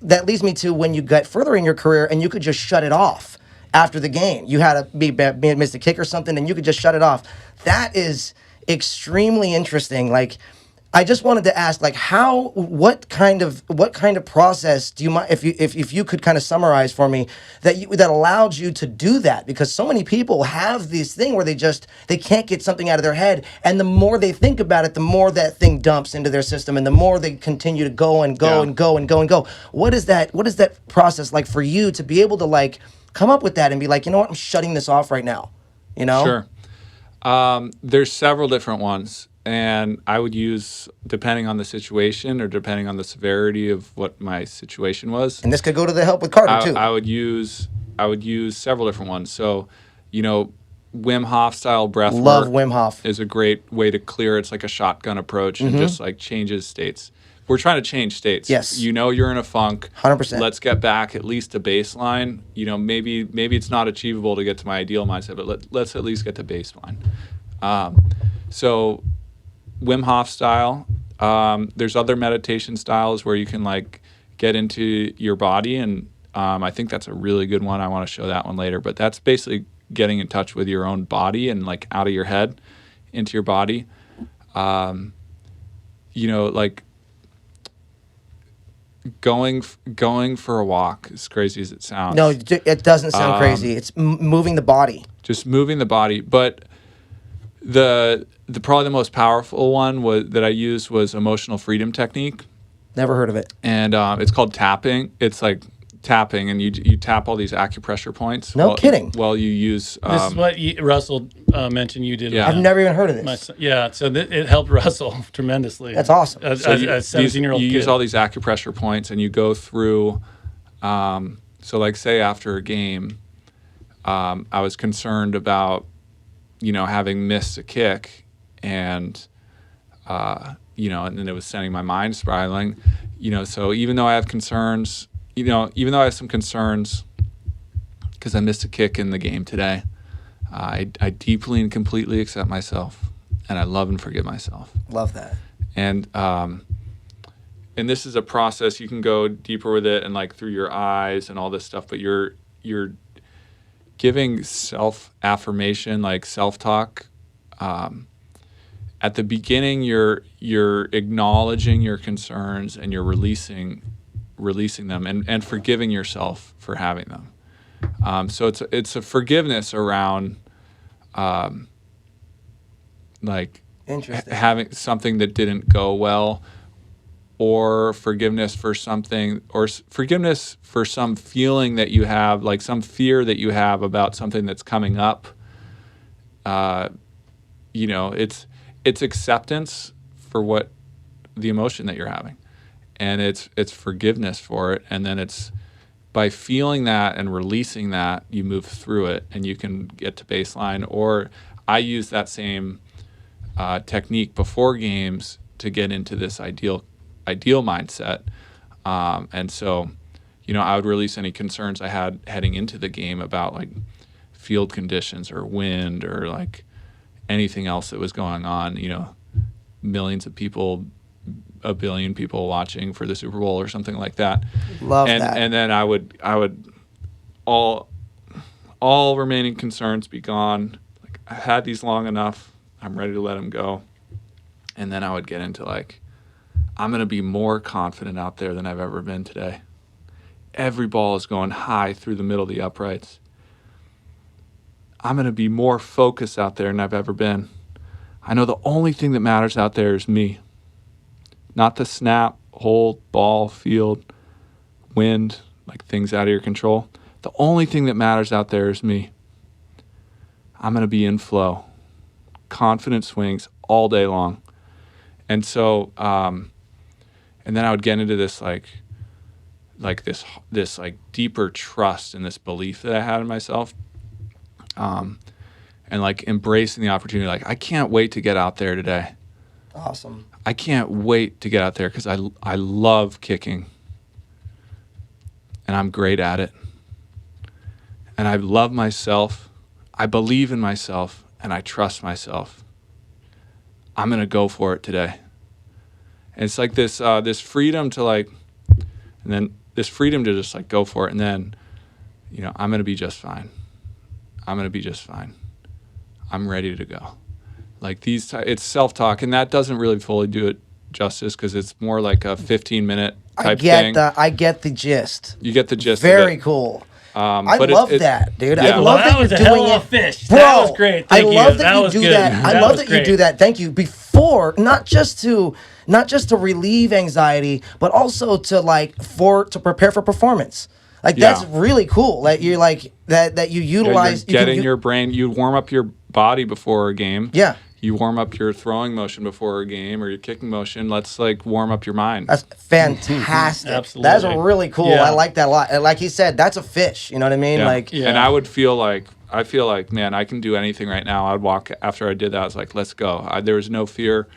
that leads me to when you got further in your career and you could just shut it off after the game. You had to miss a kick or something and you could just shut it off. That is extremely interesting. Like, I just wanted to ask, like, what kind of process do you mind if you could kind of summarize for me that allowed you to do that? Because so many people have this thing where they can't get something out of their head, and the more they think about it, the more that thing dumps into their system, and the more they continue to go and go and go and go and go. What is that process like for you to be able to like come up with that and be like, you know what, I'm shutting this off right now, you know? Sure. There's several different ones. And I would use, depending on the situation or depending on the severity of what my situation was. And this could go to the help with Carter too. I would use several different ones. So, Wim Hof style breath Love work Wim Hof. is a great way to clear. It's like a shotgun approach and just like changes states. We're trying to change states. Yes. You're in a funk. 100%. Let's get back at least to baseline. Maybe it's not achievable to get to my ideal mindset, but let's at least get to baseline. So Wim Hof style. There's other meditation styles where you can like get into your body, and I think that's a really good one. I want to show that one later, but that's basically getting in touch with your own body and like out of your head into your body. Like going for a walk, as crazy as it sounds. No, it doesn't sound crazy. It's moving the body. Just moving the body, but the probably the most powerful one that I used was emotional freedom technique. Never heard of it. And it's called tapping. It's like tapping, and you tap all these acupressure points. No kidding. Well, you use. This is what Russell mentioned you did. Yeah. I've never even heard of this. So it helped Russell tremendously. That's awesome. As a 17-year-old you kid. use all these acupressure points, and you go through. So, like, say after a game, I was concerned about, having missed a kick, and and then it was sending my mind spiraling. So even though I have concerns, even though I have some concerns because I missed a kick in the game today, I deeply and completely accept myself, and I love and forgive myself. Love that. And this is a process. You can go deeper with it and like through your eyes and all this stuff, but you're giving self-affirmation, like self-talk. At the beginning, you're acknowledging your concerns and you're releasing them and forgiving yourself for having them. So it's a forgiveness around like Interesting. having something that didn't go well, or forgiveness for something, or forgiveness for some feeling that you have, like some fear that you have about something that's coming up. It's acceptance for what the emotion that you're having, and it's forgiveness for it, and then it's by feeling that and releasing that, you move through it and you can get to baseline. Or I use that same technique before games to get into this ideal mindset, and so I would release any concerns I had heading into the game about like field conditions or wind or like anything else that was going on. Millions of people a billion people watching for the Super Bowl or something like that. Love that. And then I would all remaining concerns be gone. Like, I had these long enough. I'm ready to let them go. And then I would get into like, I'm going to be more confident out there than I've ever been today. Every ball is going high through the middle of the uprights. I'm going to be more focused out there than I've ever been. I know the only thing that matters out there is me. Not the snap, hold, ball, field, wind, like things out of your control. The only thing that matters out there is me. I'm going to be in flow. Confident swings all day long. And so, and then I would get into this this deeper trust and this belief that I had in myself. And like embracing the opportunity, like I can't wait to get out there today. Awesome. I can't wait to get out there because I love kicking. And I'm great at it. And I love myself. I believe in myself and I trust myself. I'm going to go for it today. And it's like this freedom to like, and then this freedom to just like go for it. And then, you know, I'm going to be just fine. I'm going to be just fine. I'm ready to go. Like it's self-talk, and that doesn't really fully do it justice because it's more like a 15-minute type thing. I get the gist. You get the gist. Very cool. I love that, dude. Yeah. I love that was you're a doing hell it. of a fish. Bro, That was great. Thank you. I love that That you was do good. that. I That love was that you great. do that. Thank you. Before, not just to relieve anxiety, but also to prepare for performance. Like that's really cool. Like you're like that you utilize. You get in your brain. You warm up your body before a game. Yeah. You warm up your throwing motion before a game or your kicking motion. Let's like warm up your mind. That's fantastic. Absolutely. That's really cool. Yeah. I like that a lot. And like he said, that's a fish. You know what I mean? Yeah. Like, Yeah. And I feel like, man, I can do anything right now. I'd walk after I did that. I was like, let's go. There was no fear.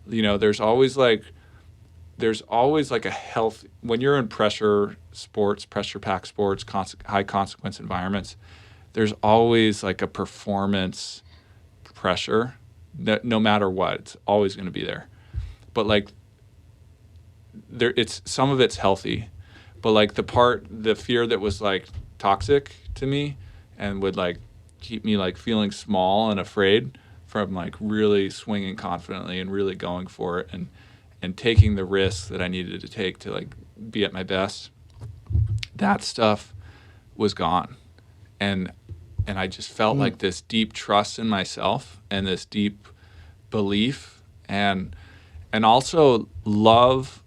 You know, there's always like a health when you're in pressure pack sports, high consequence environments. There's always like a performance pressure. No matter what, it's always going to be there. But like, some of it's healthy, but like the fear that was like toxic to me and would like keep me like feeling small and afraid from like really swinging confidently and really going for it and taking the risks that I needed to take to like be at my best. That stuff was gone, and I just felt like this deep trust in myself and this deep belief and also love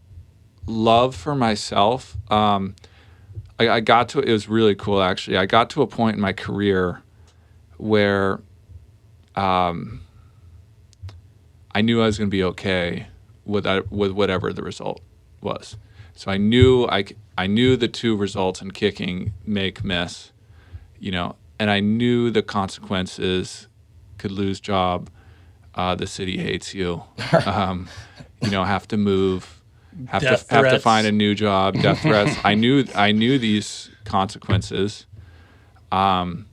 for myself. I got to, it was really cool actually. I got to a point in my career where I knew I was going to be okay with whatever the result was. So I knew the two results in kicking, make, miss, you know, and I knew the consequences: could lose job, the city hates you, you know, have to move, have to find a new job, death threats. I knew these consequences, and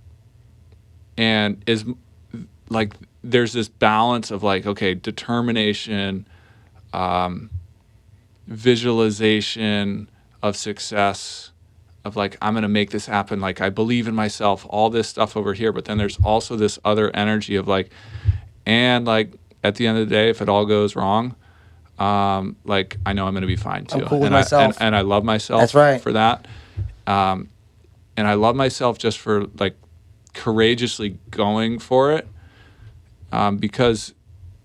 is like there's this balance of like, okay, determination, visualization of success, of like, I'm going to make this happen. Like, I believe in myself, all this stuff over here. But then there's also this other energy of like, and like at the end of the day, if it all goes wrong, like I know I'm going to be fine too. I'm cool with myself. And I love myself. That's right. For that. And I love myself just for like courageously going for it. Because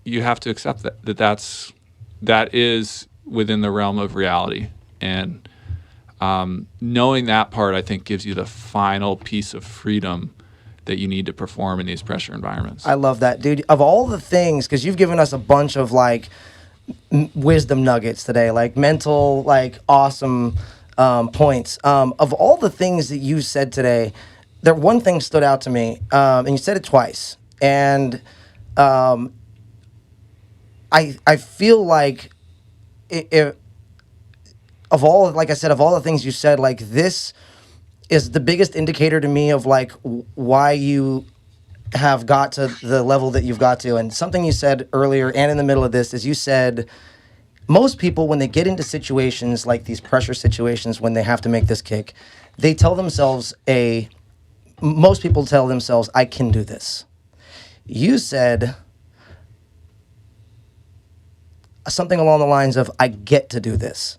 you have to accept that is within the realm of reality. And knowing that part, I think, gives you the final piece of freedom that you need to perform in these pressure environments. I love that, dude. Of all the things, because you've given us a bunch of like wisdom nuggets today, like mental, like awesome points. Of all the things that you said today, one thing stood out to me, and you said it twice. And I feel like of all the things you said, like this is the biggest indicator to me of like why you have got to the level that you've got to. And something you said earlier and in the middle of this is you said, most people, when they get into situations like these pressure situations, when they have to make this kick, they tell themselves most people tell themselves, I can do this. You said something along the lines of, I get to do this.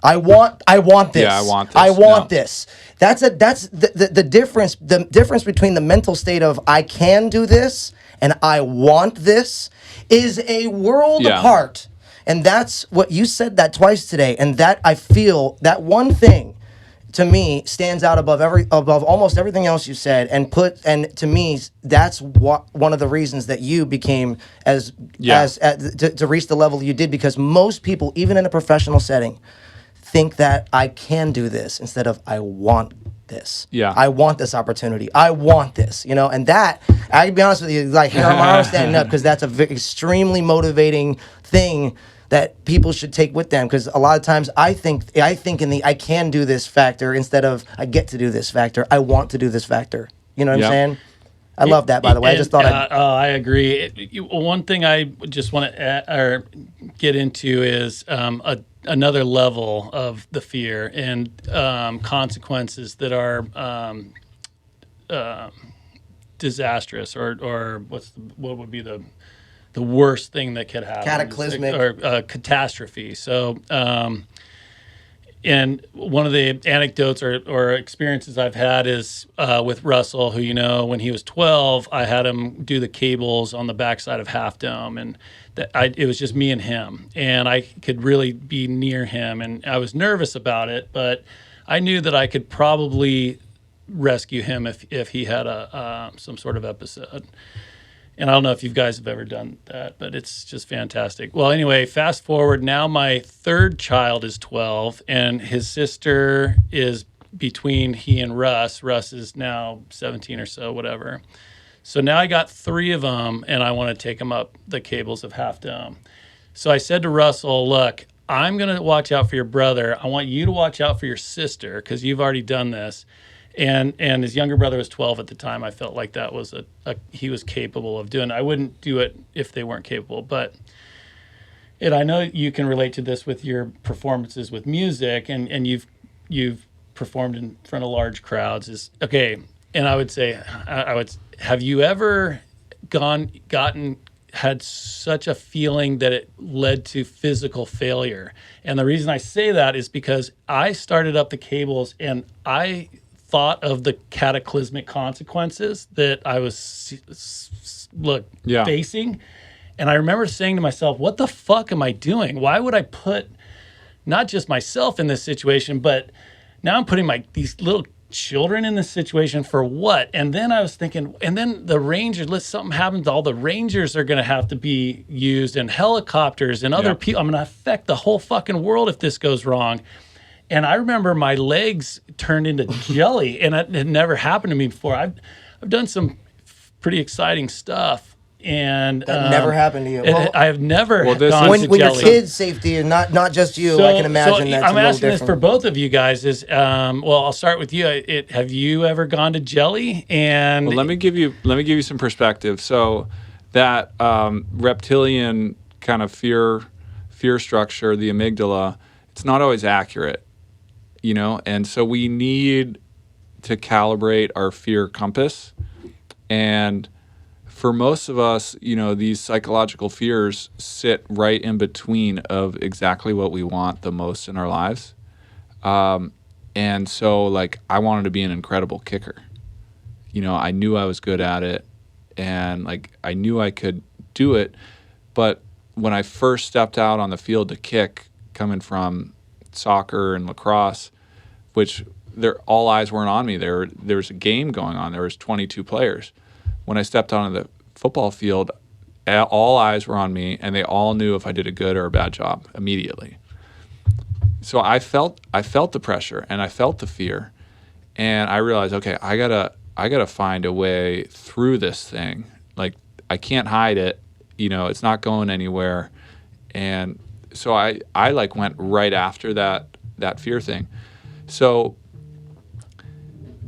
I want this. Yeah, I want this. I want No. this. That's the difference. The difference between the mental state of I can do this and I want this is a world Yeah. apart. And that's what you said that twice today. And that I feel that one thing to me stands out above almost everything else you said, and to me that's one of the reasons that you became to reach the level you did, because most people, even in a professional setting, think that I can do this instead of I want this. Yeah. I want this opportunity. I want this, and that, I can be honest with you, like hair on my arm standing up, because that's extremely motivating thing that people should take with them, because a lot of times I think in the I can do this factor instead of I get to do this factor. I want to do this factor. You know what I'm saying? I love that, by the way. I just thought I agree. One thing I just want to get into is another level of the fear and consequences that are disastrous, or what would be the worst thing that could happen? Cataclysmic. Or catastrophe. So, and one of the anecdotes or experiences I've had is with Russell, who, when he was 12, I had him do the cables on the backside of Half Dome, and it was just me and him, and I could really be near him, and I was nervous about it, but I knew that I could probably rescue him if he had some sort of episode. And I don't know if you guys have ever done that, but it's just fantastic. Well, anyway, fast forward. Now my third child is 12, and his sister is between he and Russ. Russ is now 17 or so, whatever. So now I got 3 of them, and I want to take them up the cables of Half Dome. So I said to Russell, look, I'm going to watch out for your brother. I want you to watch out for your sister, because you've already done this. And his younger brother was 12 at the time. I felt like that was he was capable of doing. I wouldn't do it if they weren't capable. And I know you can relate to this with your performances with music, and you've performed in front of large crowds. Is okay. And I would say, have you ever had such a feeling that it led to physical failure? And the reason I say that is because I started up the cables, and I thought of the cataclysmic consequences that I was facing. And I remember saying to myself, what the fuck am I doing? Why would I put not just myself in this situation, but now I'm putting these little children in this situation for what? And then I was thinking, and then the Rangers, something happens, all the Rangers are going to have to be used, and helicopters and other people. I'm going to affect the whole fucking world if this goes wrong. And I remember my legs turned into jelly, and it had never happened to me before. I've done some pretty exciting stuff, and that never happened to you. Well, I have never gone to jelly. When your kids' safety and not just you, I can imagine that's I'm a little asking different. this for both of you guys. I'll start with you. Have you ever gone to jelly? And let me give you some perspective. So that reptilian kind of fear structure, the amygdala, it's not always accurate. And so we need to calibrate our fear compass. And for most of us, these psychological fears sit right in between of exactly what we want the most in our lives. And so, I wanted to be an incredible kicker. I knew I was good at it, and I knew I could do it. But when I first stepped out on the field to kick, coming from soccer and lacrosse, which all eyes weren't on me. There was a game going on. There was 22 players. When I stepped onto the football field, all eyes were on me, and they all knew if I did a good or a bad job immediately. So I felt the pressure, and I felt the fear, and I realized, okay, I gotta find a way through this thing. I can't hide it. It's not going anywhere, and so I went right after that fear thing. So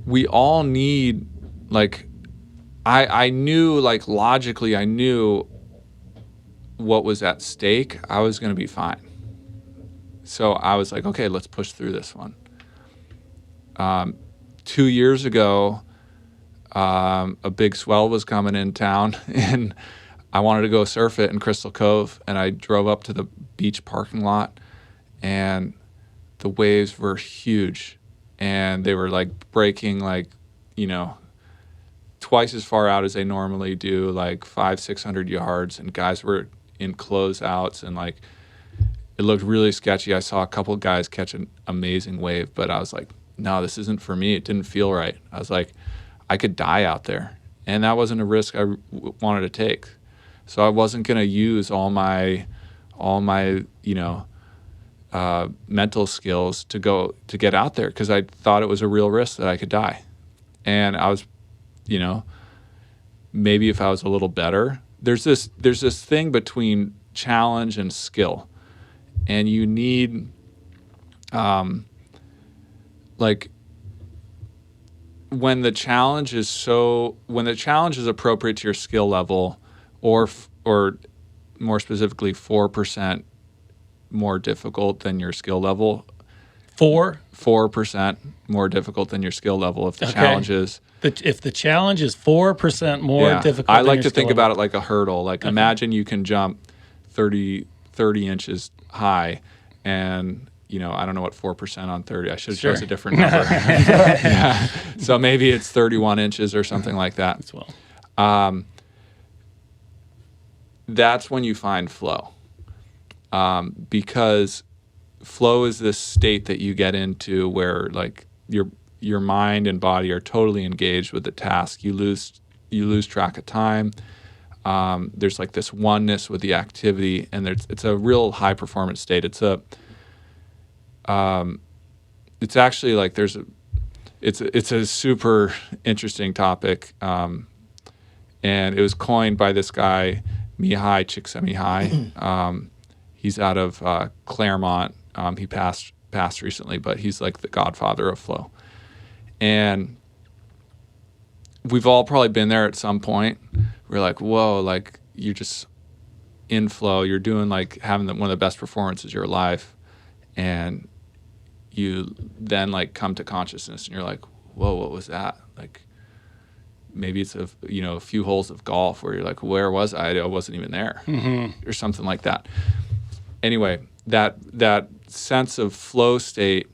we all need, I knew, logically, I knew what was at stake. I was going to be fine. so I was like, okay, let's push through this one. 2 years ago, a big swell was coming in town, and I wanted to go surf it in Crystal Cove, and I drove up to the beach parking lot, and the waves were huge, and they were like breaking like, twice as far out as they normally do, like 500-600 yards, and guys were in closeouts, and like it looked really sketchy. I saw a couple guys catch an amazing wave, but I was like, no, this isn't for me. It didn't feel right. I was like, I could die out there, and that wasn't a risk I wanted to take. So I wasn't going to use all my mental skills to get out there, because I thought it was a real risk that I could die. And I was, maybe if I was a little better, there's this thing between challenge and skill, and you need, like, when the challenge is appropriate to your skill level, or more specifically 4% more difficult than your skill level. 4% more difficult than your skill level if the challenge is. If the challenge is 4% more difficult I than like your to think skill about level. it like a hurdle. Like, imagine you can jump 30 inches high, and I don't know what 4% on 30. I should have chose a different number. Yeah. So maybe it's 31 inches or something like that. As well. That's when you find flow, because flow is this state that you get into where like your mind and body are totally engaged with the task. You lose track of time. There's like this oneness with the activity, and it's a real high performance state. It's actually like it's a super interesting topic, and it was coined by this guy Mihai Csikszentmihalyi. He's out of Claremont. He passed recently, but he's like the godfather of flow. And we've all probably been there at some point. We're like, whoa, like you're just in flow. You're doing like having one of the best performances of your life. And you then like come to consciousness, and you're like, whoa, what was that? Like, maybe it's a few holes of golf where you're like, where was I? I wasn't even there, or something like that. Anyway, that sense of flow state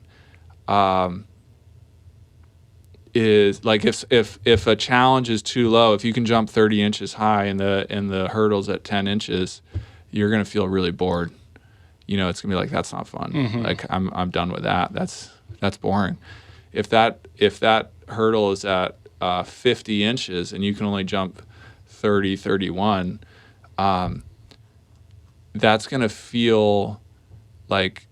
is like if a challenge is too low, if you can jump 30 inches high and the hurdle's at 10 inches, you're gonna feel really bored. It's gonna be like, that's not fun. Like I'm done with that. That's boring. If that hurdle is at 50 inches and you can only jump 30, 31, that's going to feel like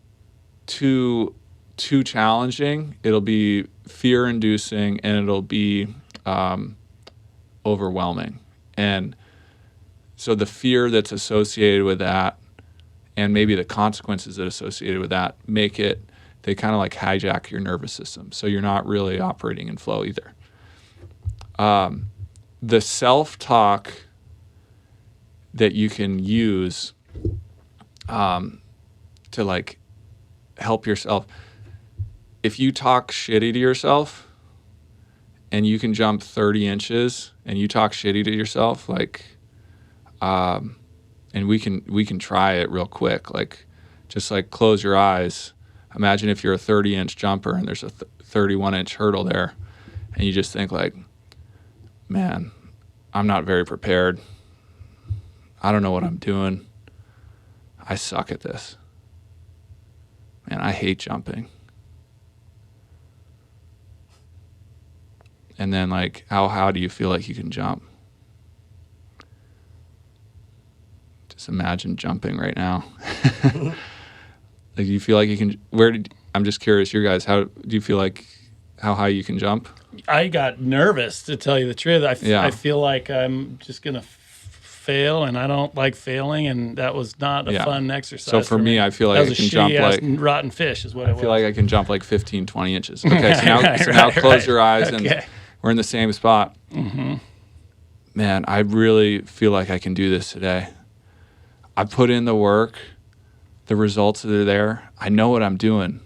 too challenging. It'll be fear-inducing, and it'll be overwhelming. And so the fear that's associated with that, and maybe the consequences that are associated with that, they kind of like hijack your nervous system. So you're not really operating in flow either. The self-talk that you can use to like help yourself, if you talk shitty to yourself and you can jump 30 inches and you talk shitty to yourself, like, and we can try it real quick. Like, just like close your eyes. Imagine if you're a 30-inch jumper and there's a 31-inch hurdle there, and you just think like, man, I'm not very prepared. I don't know what I'm doing. I suck at this. Man, I hate jumping. And then like, how do you feel like you can jump? Just imagine jumping right now. Like, do you feel like you can, I'm just curious, you guys, how do you feel like how high you can jump? I got nervous, to tell you the truth. I feel like I'm just going to fail, and I don't like failing, and that was not a fun exercise. So for me, I feel like I can jump like rotten fish is what it was. I feel like I can jump like 15, 20 inches. Okay, so now close your eyes, and we're in the same spot. Mm-hmm. Man, I really feel like I can do this today. I put in the work. The results are there. I know what I'm doing.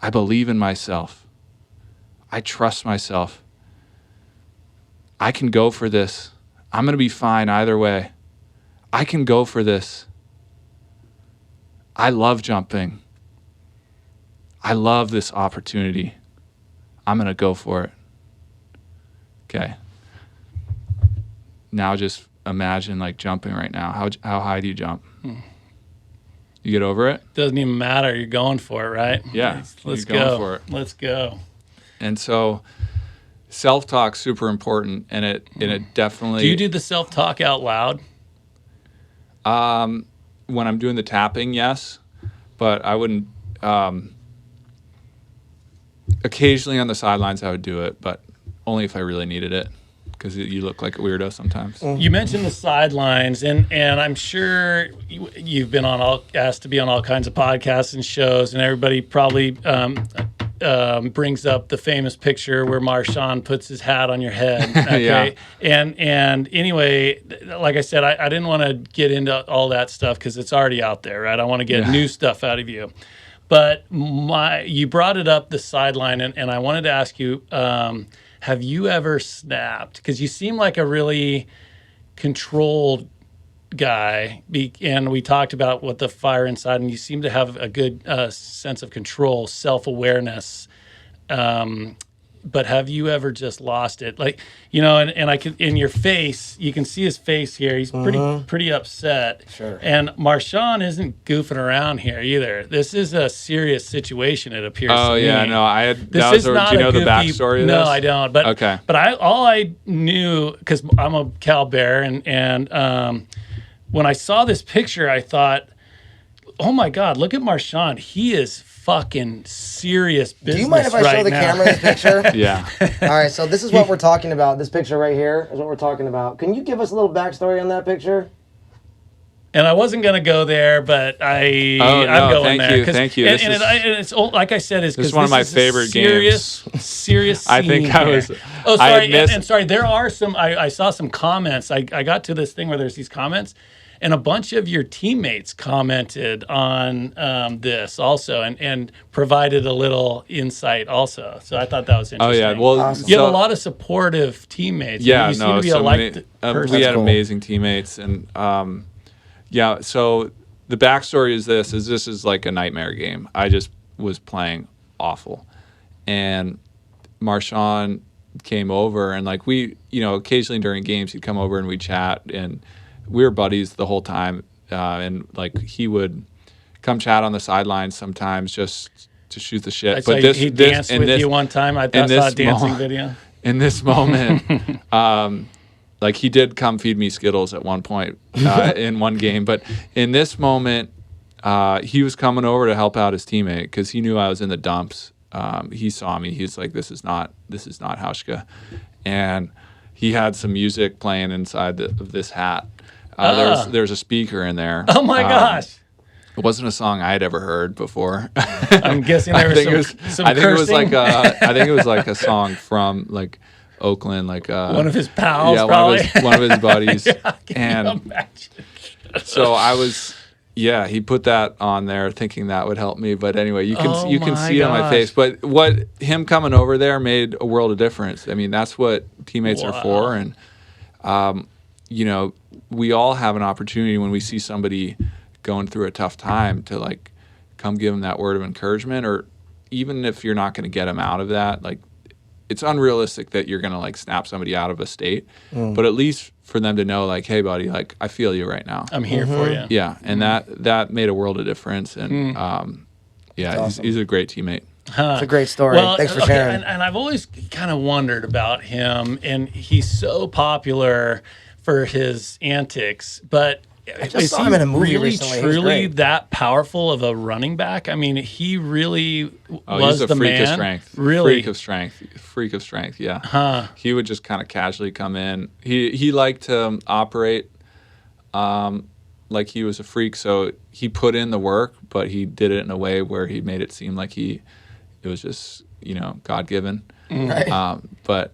I believe in myself. I trust myself. I can go for this. I'm going to be fine either way. I can go for this. I love jumping. I love this opportunity. I'm going to go for it. Okay. Now just imagine like jumping right now. How high do you jump? You get over it? Doesn't even matter. You're going for it, right? Yeah. Let's you're going go. for it. Let's go. And so self-talk's super important, and it definitely. Do you do the self-talk out loud? When I'm doing the tapping, yes, but I wouldn't. Occasionally on the sidelines, I would do it, but only if I really needed it, because you look like a weirdo sometimes. You mentioned the sidelines, and I'm sure you've been asked to be on all kinds of podcasts and shows, and everybody probably brings up the famous picture where Marshawn puts his hat on your head. Okay? Yeah. And anyway, like I said, I didn't want to get into all that stuff because it's already out there, right? I want to get new stuff out of you. But you brought it up, the sideline, and I wanted to ask you, have you ever snapped? Because you seem like a really controlled guy, and we talked about what the fire inside, and you seem to have a good sense of control, self-awareness. But have you ever just lost it? Like, and I can, in your face, you can see his face here. He's pretty upset. Sure. And Marshawn isn't goofing around here either. This is a serious situation, it appears to me. Oh, yeah, no, I had, This is not do you know a the goofy, backstory of this? No, I don't. But, okay. But all I knew, because I'm a Cal Bear, and when I saw this picture, I thought, oh my God, look at Marshawn. He is fucking serious business. Do you mind if I show the camera this picture? Yeah. All right, so this is what we're talking about. This picture right here is what we're talking about. Can you give us a little backstory on that picture? And I wasn't going to go there, but I'm going there. Thank you. And it's like I said, this is one of my favorite games. Serious scene I think I was. Oh, sorry. And sorry, there are some. I saw some comments. I got to this thing where there's these comments, and a bunch of your teammates commented on this also, and provided a little insight also. So I thought that was interesting. Oh yeah, well, awesome. You have a lot of supportive teammates. Yeah, you seem to be a liked person. we had cool. amazing teammates, and yeah. So the backstory is this is like a nightmare game. I just was playing awful, and Marshawn came over, and like we, occasionally during games he'd come over and we'd chat, and we were buddies the whole time, and like he would come chat on the sidelines sometimes just to shoot the shit. But he danced with you one time. I saw a dancing video. In this moment, like he did come feed me Skittles at one point in one game, but in this moment, he was coming over to help out his teammate because he knew I was in the dumps. He saw me. He's like, "This is not Hauschka," and he had some music playing inside of this hat. There's a speaker in there. Oh my gosh! It wasn't a song I had ever heard before. I'm guessing there was some I think cursing. I think it was like a song from like Oakland, like one of his pals. Yeah, probably. one of his buddies. Yeah, can and you imagine? So I was. Yeah, he put that on there thinking that would help me. But anyway, you can see it on my face. But what him coming over there made a world of difference. I mean, that's what teammates are for. And, we all have an opportunity when we see somebody going through a tough time to, like, come give them that word of encouragement. Or even if you're not going to get them out of that, like, it's unrealistic that you're going to, like, snap somebody out of a state. But at least for them to know, like, hey, buddy, like, I feel you right now. I'm here for you. Yeah, and that made a world of difference. And awesome. He's a great teammate. It's a great story. Well, Thanks for sharing. And I've always kind of wondered about him, and he's so popular for his antics, but I just saw him in a movie really, recently. truly that powerful of a running back? I mean, he really was he's a the freak man. of strength. Really? Freak of strength, yeah. He would just kind of casually come in. He liked to operate like he was a freak, so he put in the work, but he did it in a way where he made it seem like it was just, God-given. Right. But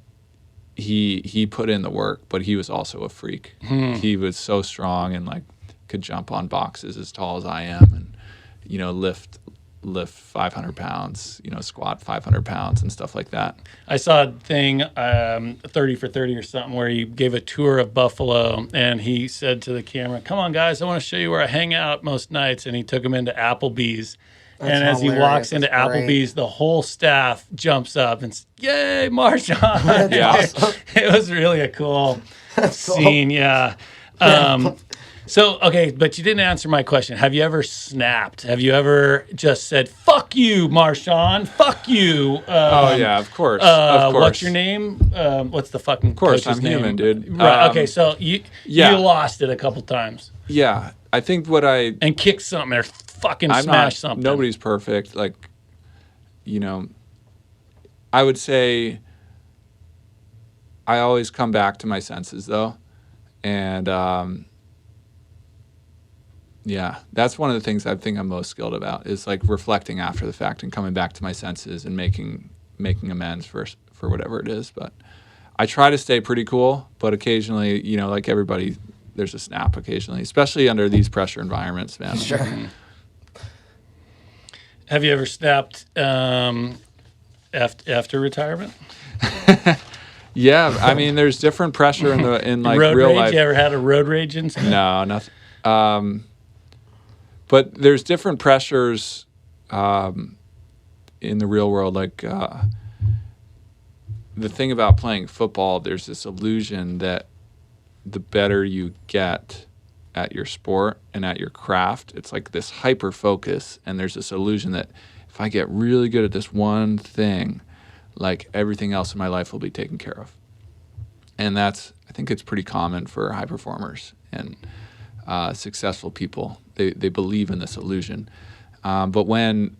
he put in the work, but he was also a freak. He was so strong and like could jump on boxes as tall as I am, and lift 500 pounds, squat 500 pounds and stuff like that. I saw a thing, 30 for 30 or something, where he gave a tour of Buffalo, and he said to the camera, "Come on, guys, I want to show you where I hang out most nights." And he took him into Applebee's. And as he walks into Applebee's, the whole staff jumps up and says, "Yay, Marshawn!" Yeah. It was really a cool scene. Yeah. So, okay, but you didn't answer my question. Have you ever snapped? Have you ever just said, "Fuck you, Marshawn. Fuck you"? Oh yeah, of course. Of course. What's your name? What's the fucking course, coach's I'm name? human, dude. Right. Okay, so you lost it a couple times. Yeah, I think and kicked something or fucking smashed something. Nobody's perfect. Like, I would say I always come back to my senses though, and yeah, that's one of the things I think I'm most skilled about is like reflecting after the fact and coming back to my senses and making amends for whatever it is. But I try to stay pretty cool, but occasionally, like everybody, there's a snap occasionally, especially under these pressure environments, man. Sure. Have you ever snapped after retirement? Yeah, I mean, there's different pressure in like road real rage? life. You ever had a road rage incident? No, nothing. But there's different pressures in the real world. Like the thing about playing football, there's this illusion that the better you get at your sport and at your craft, it's like this hyper focus. And there's this illusion that if I get really good at this one thing, like everything else in my life will be taken care of. And I think it's pretty common for high performers and successful people. They believe in this illusion. But when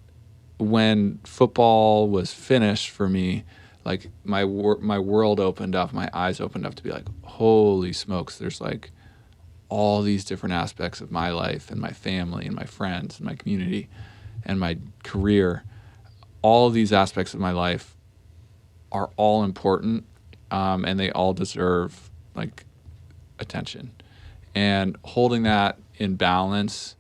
football was finished for me, like my world opened up, my eyes opened up to be like, holy smokes, there's like all these different aspects of my life and my family and my friends and my community and my career. All of these aspects of my life are all important, and they all deserve like attention. And holding that in balance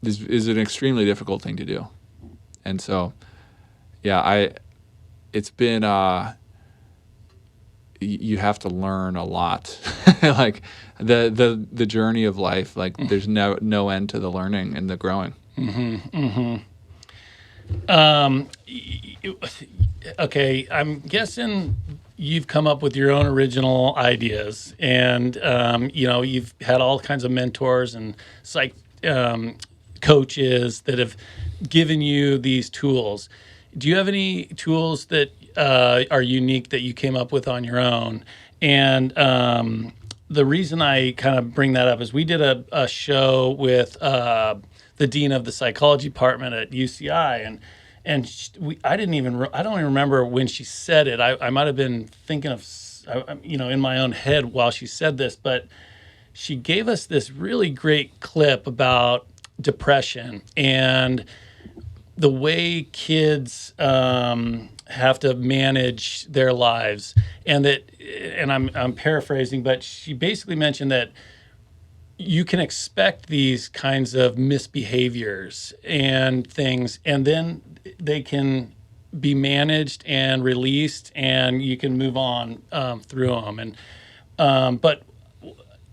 is an extremely difficult thing to do. And so, yeah, it's been you have to learn a lot. Like the journey of life, like there's no end to the learning and the growing. Okay, I'm guessing you've come up with your own original ideas, and you've had all kinds of mentors and coaches that have given you these tools. Do you have any tools that are unique that you came up with on your own? And the reason I kind of bring that up is we did a show with the dean of the psychology department at UCI, I don't even remember when she said it. I might have been thinking of, in my own head while she said this, but she gave us this really great clip about depression and the way kids have to manage their lives, and I'm paraphrasing, but she basically mentioned that you can expect these kinds of misbehaviors and things, and then they can be managed and released, and you can move on through them. And but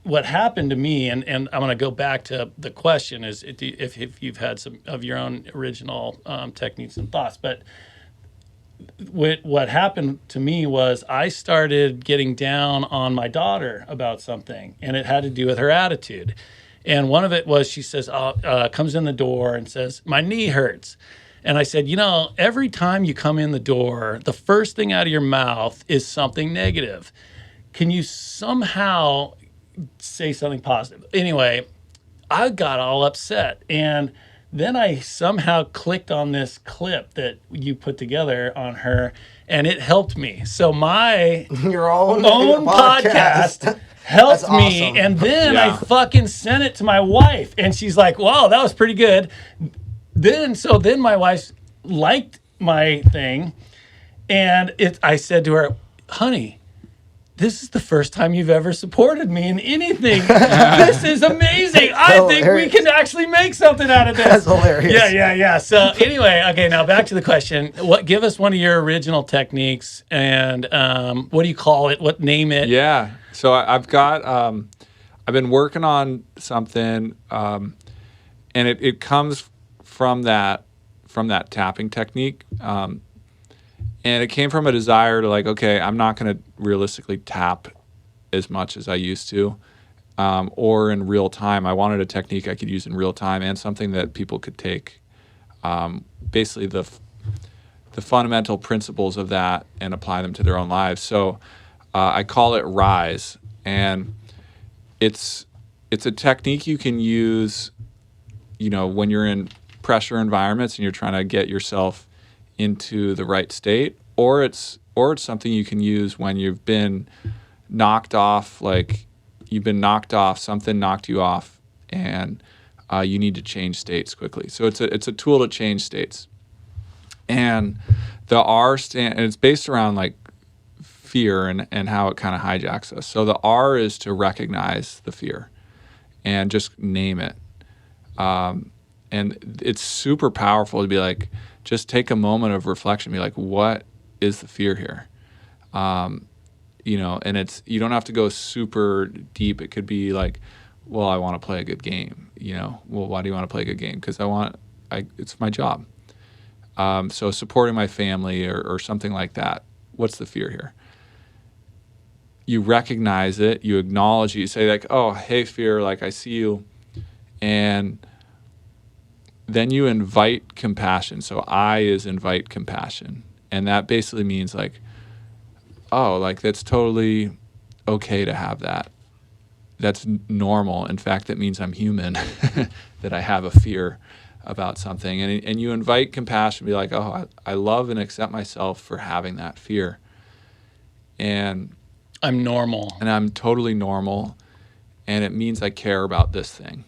what happened to me, and I'm going to go back to the question, is if you've had some of your own original techniques and thoughts, but what happened to me was I started getting down on my daughter about something, and it had to do with her attitude. And one of it was she says, comes in the door and says, "My knee hurts." And I said, every time you come in the door, the first thing out of your mouth is something negative. Can you somehow say something positive? Anyway, I got all upset. And then I somehow clicked on this clip that you put together on her, and it helped me. So my your own podcast helped me. Awesome. And then I fucking sent it to my wife, and she's like, "Wow, that was pretty good." Then my wife liked my thing, and I said to her, "Honey, this is the first time you've ever supported me in anything. This is amazing. I think we can actually make something out of this. That's hilarious. Yeah. So anyway, okay, now back to the question. Give us one of your original techniques, and what do you call it? What name it? Yeah. So I've got, I've been working on something, and it comes from that tapping technique. And it came from a desire to like, okay, I'm not going to realistically tap as much as I used to, or in real time. I wanted a technique I could use in real time and something that people could take, basically the fundamental principles of that and apply them to their own lives. So I call it Rise, and it's a technique you can use, when you're in pressure environments and you're trying to get yourself into the right state, or it's something you can use when you've been knocked off, something knocked you off, and you need to change states quickly. So it's a tool to change states. And the and it's based around like fear and how it kind of hijacks us. So the R is to recognize the fear and just name it. And it's super powerful to be like, just take a moment of reflection, be like, what is the fear here? And you don't have to go super deep. It could be like, well, I want to play a good game. Well, why do you want to play a good game? Because it's my job. So supporting my family or something like that. What's the fear here? You recognize it, you acknowledge it, you say like, oh, hey, fear, like I see you. And then you invite compassion. So I is invite compassion. And that basically means like, oh, like that's totally okay to have that. That's normal. In fact, that means I'm human, that I have a fear about something. And you invite compassion, be like, oh, I love and accept myself for having that fear. And I'm normal. And I'm totally normal. And it means I care about this thing.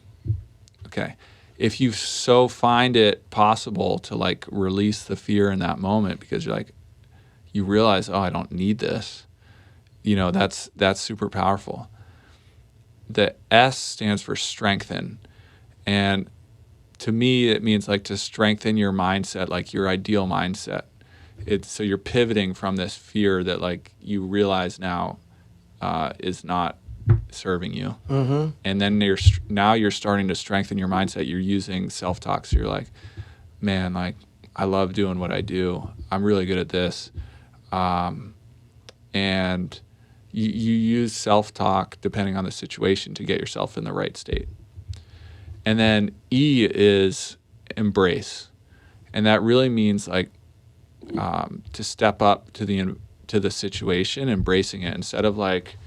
Okay. If you so find it possible to like release the fear in that moment because you realize, oh, I don't need this, that's super powerful. The S stands for strengthen. And to me, it means like to strengthen your mindset, like your ideal mindset. So you're pivoting from this fear that like you realize now is not serving you. Mm-hmm. And then you're starting to strengthen your mindset. You're using self-talk. So you're like, man, like I love doing what I do. I'm really good at this. And you use self-talk depending on the situation to get yourself in the right state. And then E is embrace. And that really means like to step up to the situation, embracing it instead of like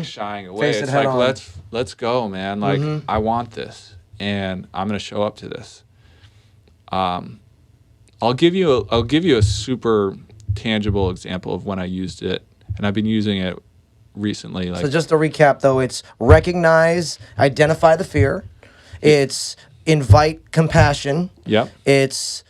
shying away. Face it It's head like on. let's go, man. Like I want this, and I'm gonna show up to this. I'll give you a super tangible example of when I used it, and I've been using it recently. So just to recap, though, it's recognize, identify the fear. It's invite compassion. Yep. It's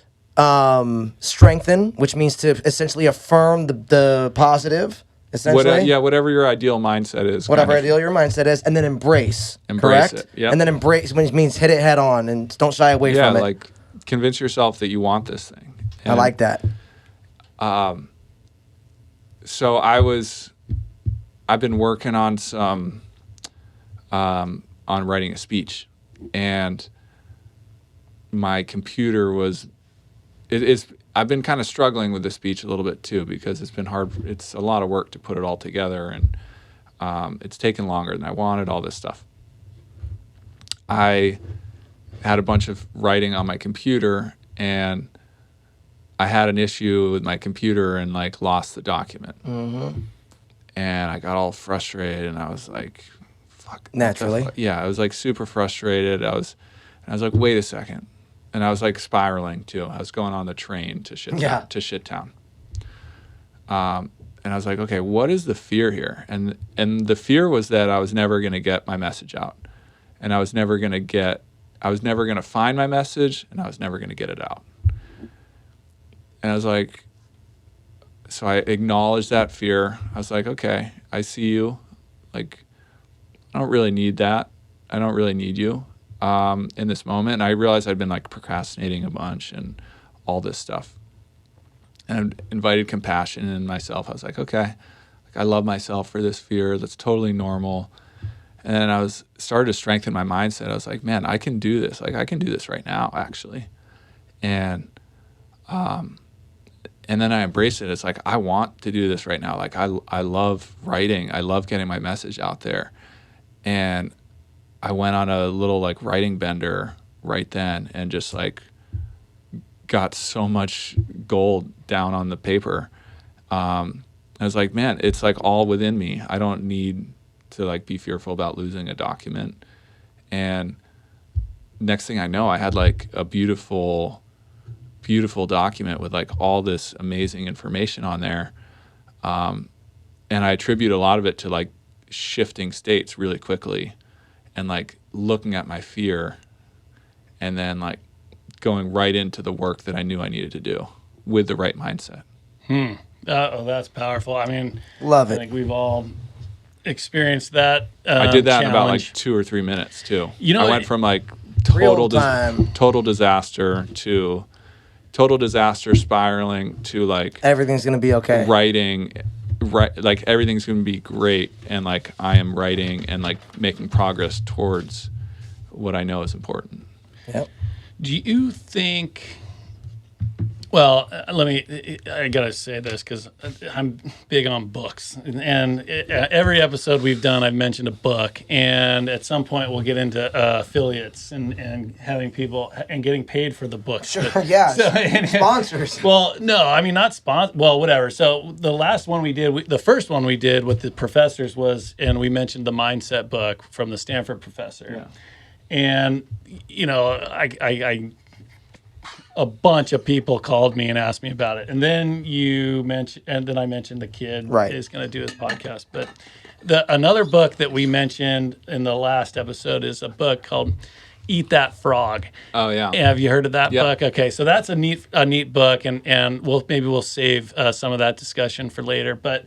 strengthen, which means to essentially affirm the positive. Essentially, whatever your ideal mindset is. Whatever ideal your mindset is, and then embrace. Embrace correct? it. Yep. And then embrace means hit it head on and don't shy away from it. Yeah, like convince yourself that you want this thing. I like that. So I've been working on some on writing a speech, and my computer I've been kind of struggling with the speech a little bit too because it's been hard. It's a lot of work to put it all together, and it's taken longer than I wanted, all this stuff. I had a bunch of writing on my computer, and I had an issue with my computer and like lost the document. Mm-hmm. And I got all frustrated, and I was like, fuck. Naturally. Yeah, I was like super frustrated. I was like, wait a second. And I was like spiraling too. I was going on the train to Shittown. And I was like, okay, what is the fear here? And the fear was that I was never going to get my message out, and I was never going to find my message, and I was never going to get it out. And I was like, so I acknowledged that fear. I was like, okay, I see you. Like, I don't really need that. I don't really need you in this moment. And I realized I'd been like procrastinating a bunch and all this stuff. And I invited compassion in myself. I was like, okay, like I love myself for this fear. That's totally normal. And then I started to strengthen my mindset. I was like, man, I can do this. Like I can do this right now, actually. And then I embraced it. It's like, I want to do this right now. Like I love writing. I love getting my message out there. And I went on a little like writing bender right then and just like got so much gold down on the paper. I was like, man, it's like all within me. I don't need to like be fearful about losing a document. And next thing I know, I had like a beautiful document with like all this amazing information on there. And I attribute a lot of it to like shifting states really quickly and like looking at my fear and then like going right into the work that I knew I needed to do with the right mindset. That's powerful. I mean, Love I it. think we've all experienced that. I did that in about like challenge. 2 or 3 minutes too. You know, I went from like Real time. total disaster to total disaster spiraling to like Everything's gonna be okay. writing, like everything's going to be great. And like I am writing and like making progress towards what I know is important. Yep. Do you think? Well, I gotta say this because I'm big on books, and every episode we've done, I've mentioned a book, and at some point we'll get into affiliates and having people and getting paid for the books. Sure. Yeah. Sponsors. Well, no, I mean not sponsor. Well, whatever. So the last one we did, the first one we did with the professors was, and we mentioned the mindset book from the Stanford professor, Yeah. and you know, I a bunch of people called me and asked me about it. And then I mentioned the kid Right. is going to do his podcast. But another book that we mentioned in the last episode is a book called Eat That Frog. Oh yeah. Have you heard of that Yep. book? Okay, so that's a neat book, and we'll save some of that discussion for later. But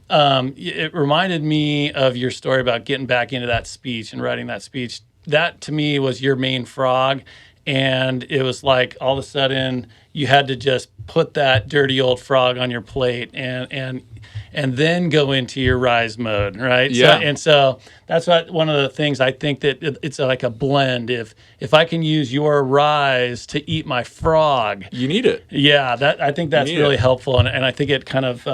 it reminded me of your story about getting back into that speech and writing that speech. That to me was your main frog. And it was like all of a sudden you had to just put that dirty old frog on your plate and then go into your rise mode, right? Yeah. So that's one of the things I think that it's like a blend. If I can use your rise to eat my frog, You need it. yeah, I think that's need really it. helpful, and I think it kind of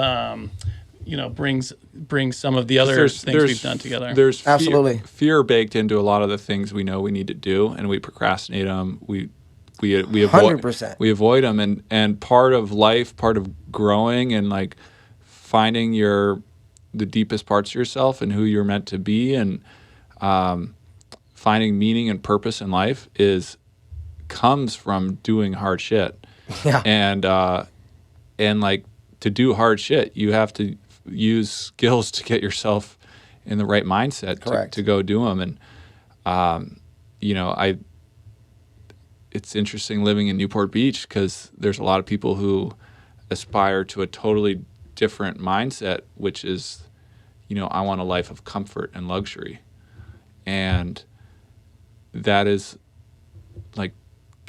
brings some of the other things we've done together. There's Absolutely. fear baked into a lot of the things we know we need to do, and we procrastinate them. We avoid 100%. we avoid them, and part of life, part of growing, and like finding the deepest parts of yourself and who you're meant to be, and finding meaning and purpose in life comes from doing hard shit. Yeah. And like to do hard shit, you have to use skills to get yourself in the right mindset to go do them. And, it's interesting living in Newport Beach because there's a lot of people who aspire to a totally different mindset, which is, I want a life of comfort and luxury. And that is like,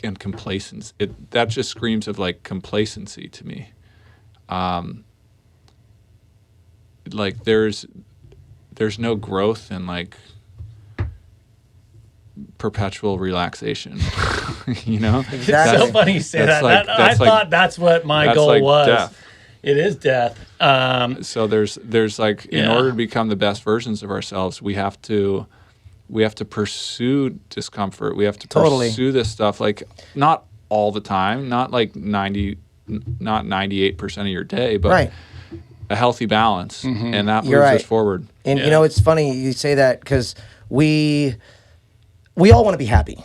and complacency. That just screams of like complacency to me. Like there's no growth in like perpetual relaxation, Exactly. It's so funny you say that. I thought that's what my goal like was. Death. It is death. So there's like in order to become the best versions of ourselves, we have to pursue discomfort. We have to pursue this stuff, like not all the time, not like 98% of your day, but Right. a healthy balance, and that moves You're right. us forward. And it's funny you say that because we all want to be happy.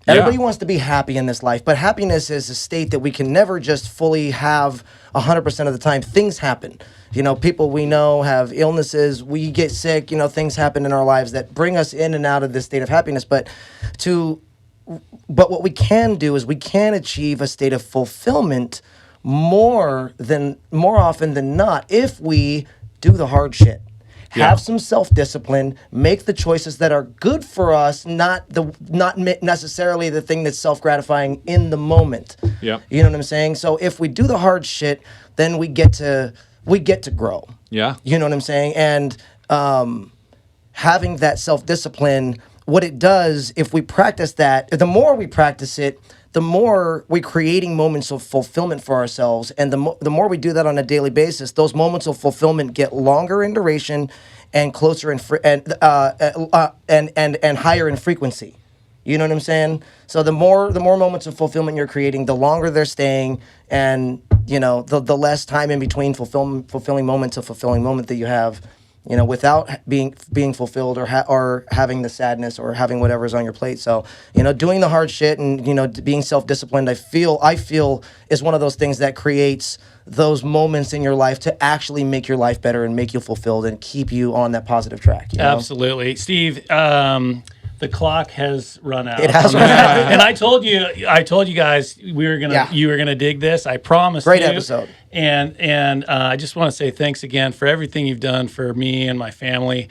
Everybody wants to be happy in this life, but happiness is a state that we can never just fully have 100% of the time. Things happen. People we know have illnesses. We get sick. Things happen in our lives that bring us in and out of this state of happiness. But what we can do is we can achieve a state of fulfillment more often than not if we do the hard shit. have some self-discipline, make the choices that are good for us, not necessarily the thing that's self-gratifying in the moment. Yep. You know what I'm saying? So if we do the hard shit, then we get to grow. Yeah. You know what I'm saying? And having that self-discipline, what it does, if we practice that, the more we practice it, the more we're creating moments of fulfillment for ourselves. And the more we do that on a daily basis, those moments of fulfillment get longer in duration and closer and higher in frequency. You know what I'm saying? So the more moments of fulfillment you're creating, the longer they're staying, and the less time in between fulfilling moment to fulfilling moment that you have, without being fulfilled or having the sadness or having whatever's on your plate. So, doing the hard shit and being self-disciplined, I feel is one of those things that creates those moments in your life to actually make your life better and make you fulfilled and keep you on that positive track. Absolutely, Steve. The clock has run out. It has run out. And I told you guys you were gonna dig this. I promised. Great episode. And I just want to say thanks again for everything you've done for me and my family.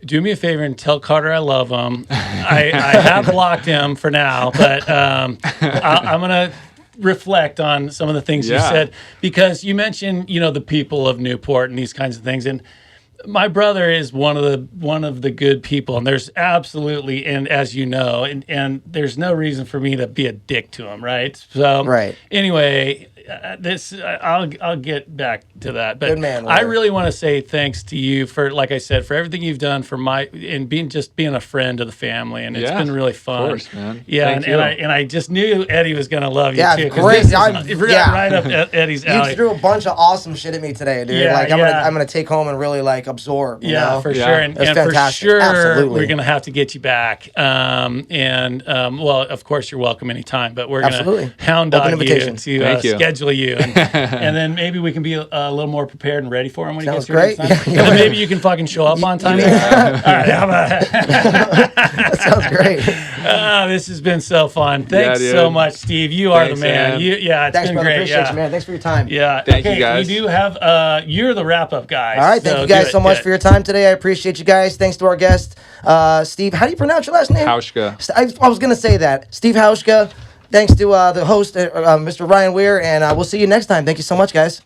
Do me a favor and tell Carter I love him. I have blocked him for now, but I'm gonna reflect on some of the things you said, because you mentioned the people of Newport and these kinds of things, and my brother is one of the good people, and there's absolutely, and as you know, and there's no reason for me to be a dick to him, right? So anyway, I'll get back to that, but good man, I really want to say thanks to you for, like I said, for everything you've done for and being a friend to the family, and it's been really fun. Of course, man. Yeah, and I just knew Eddie was going to love you too. Great. Right up Eddie's alley. You threw a bunch of awesome shit at me today, dude. I'm gonna take home and really absorb. For sure, and for sure we're gonna have to get you back. Well, of course you're welcome anytime, but we're gonna hound dog you to schedule you, and then maybe we can be a little more prepared and ready for him when he gets here. Great. And then maybe you can fucking show up on time. All right, how about that sounds great. This has been so fun. Thanks so much, Steve. You are the man. It's Thanks, been brother. great. Appreciate you, man. Thanks for your time. Yeah. Thank you, guys. We do have you're the wrap-up guy. All right, thank you guys so much for your time today. I appreciate you guys. Thanks to our guest, Steve. How do you pronounce your last name? Hauschka. I was gonna say that. Steve Hauschka. Thanks to the host, Mr. Ryan Weir, and we'll see you next time. Thank you so much, guys.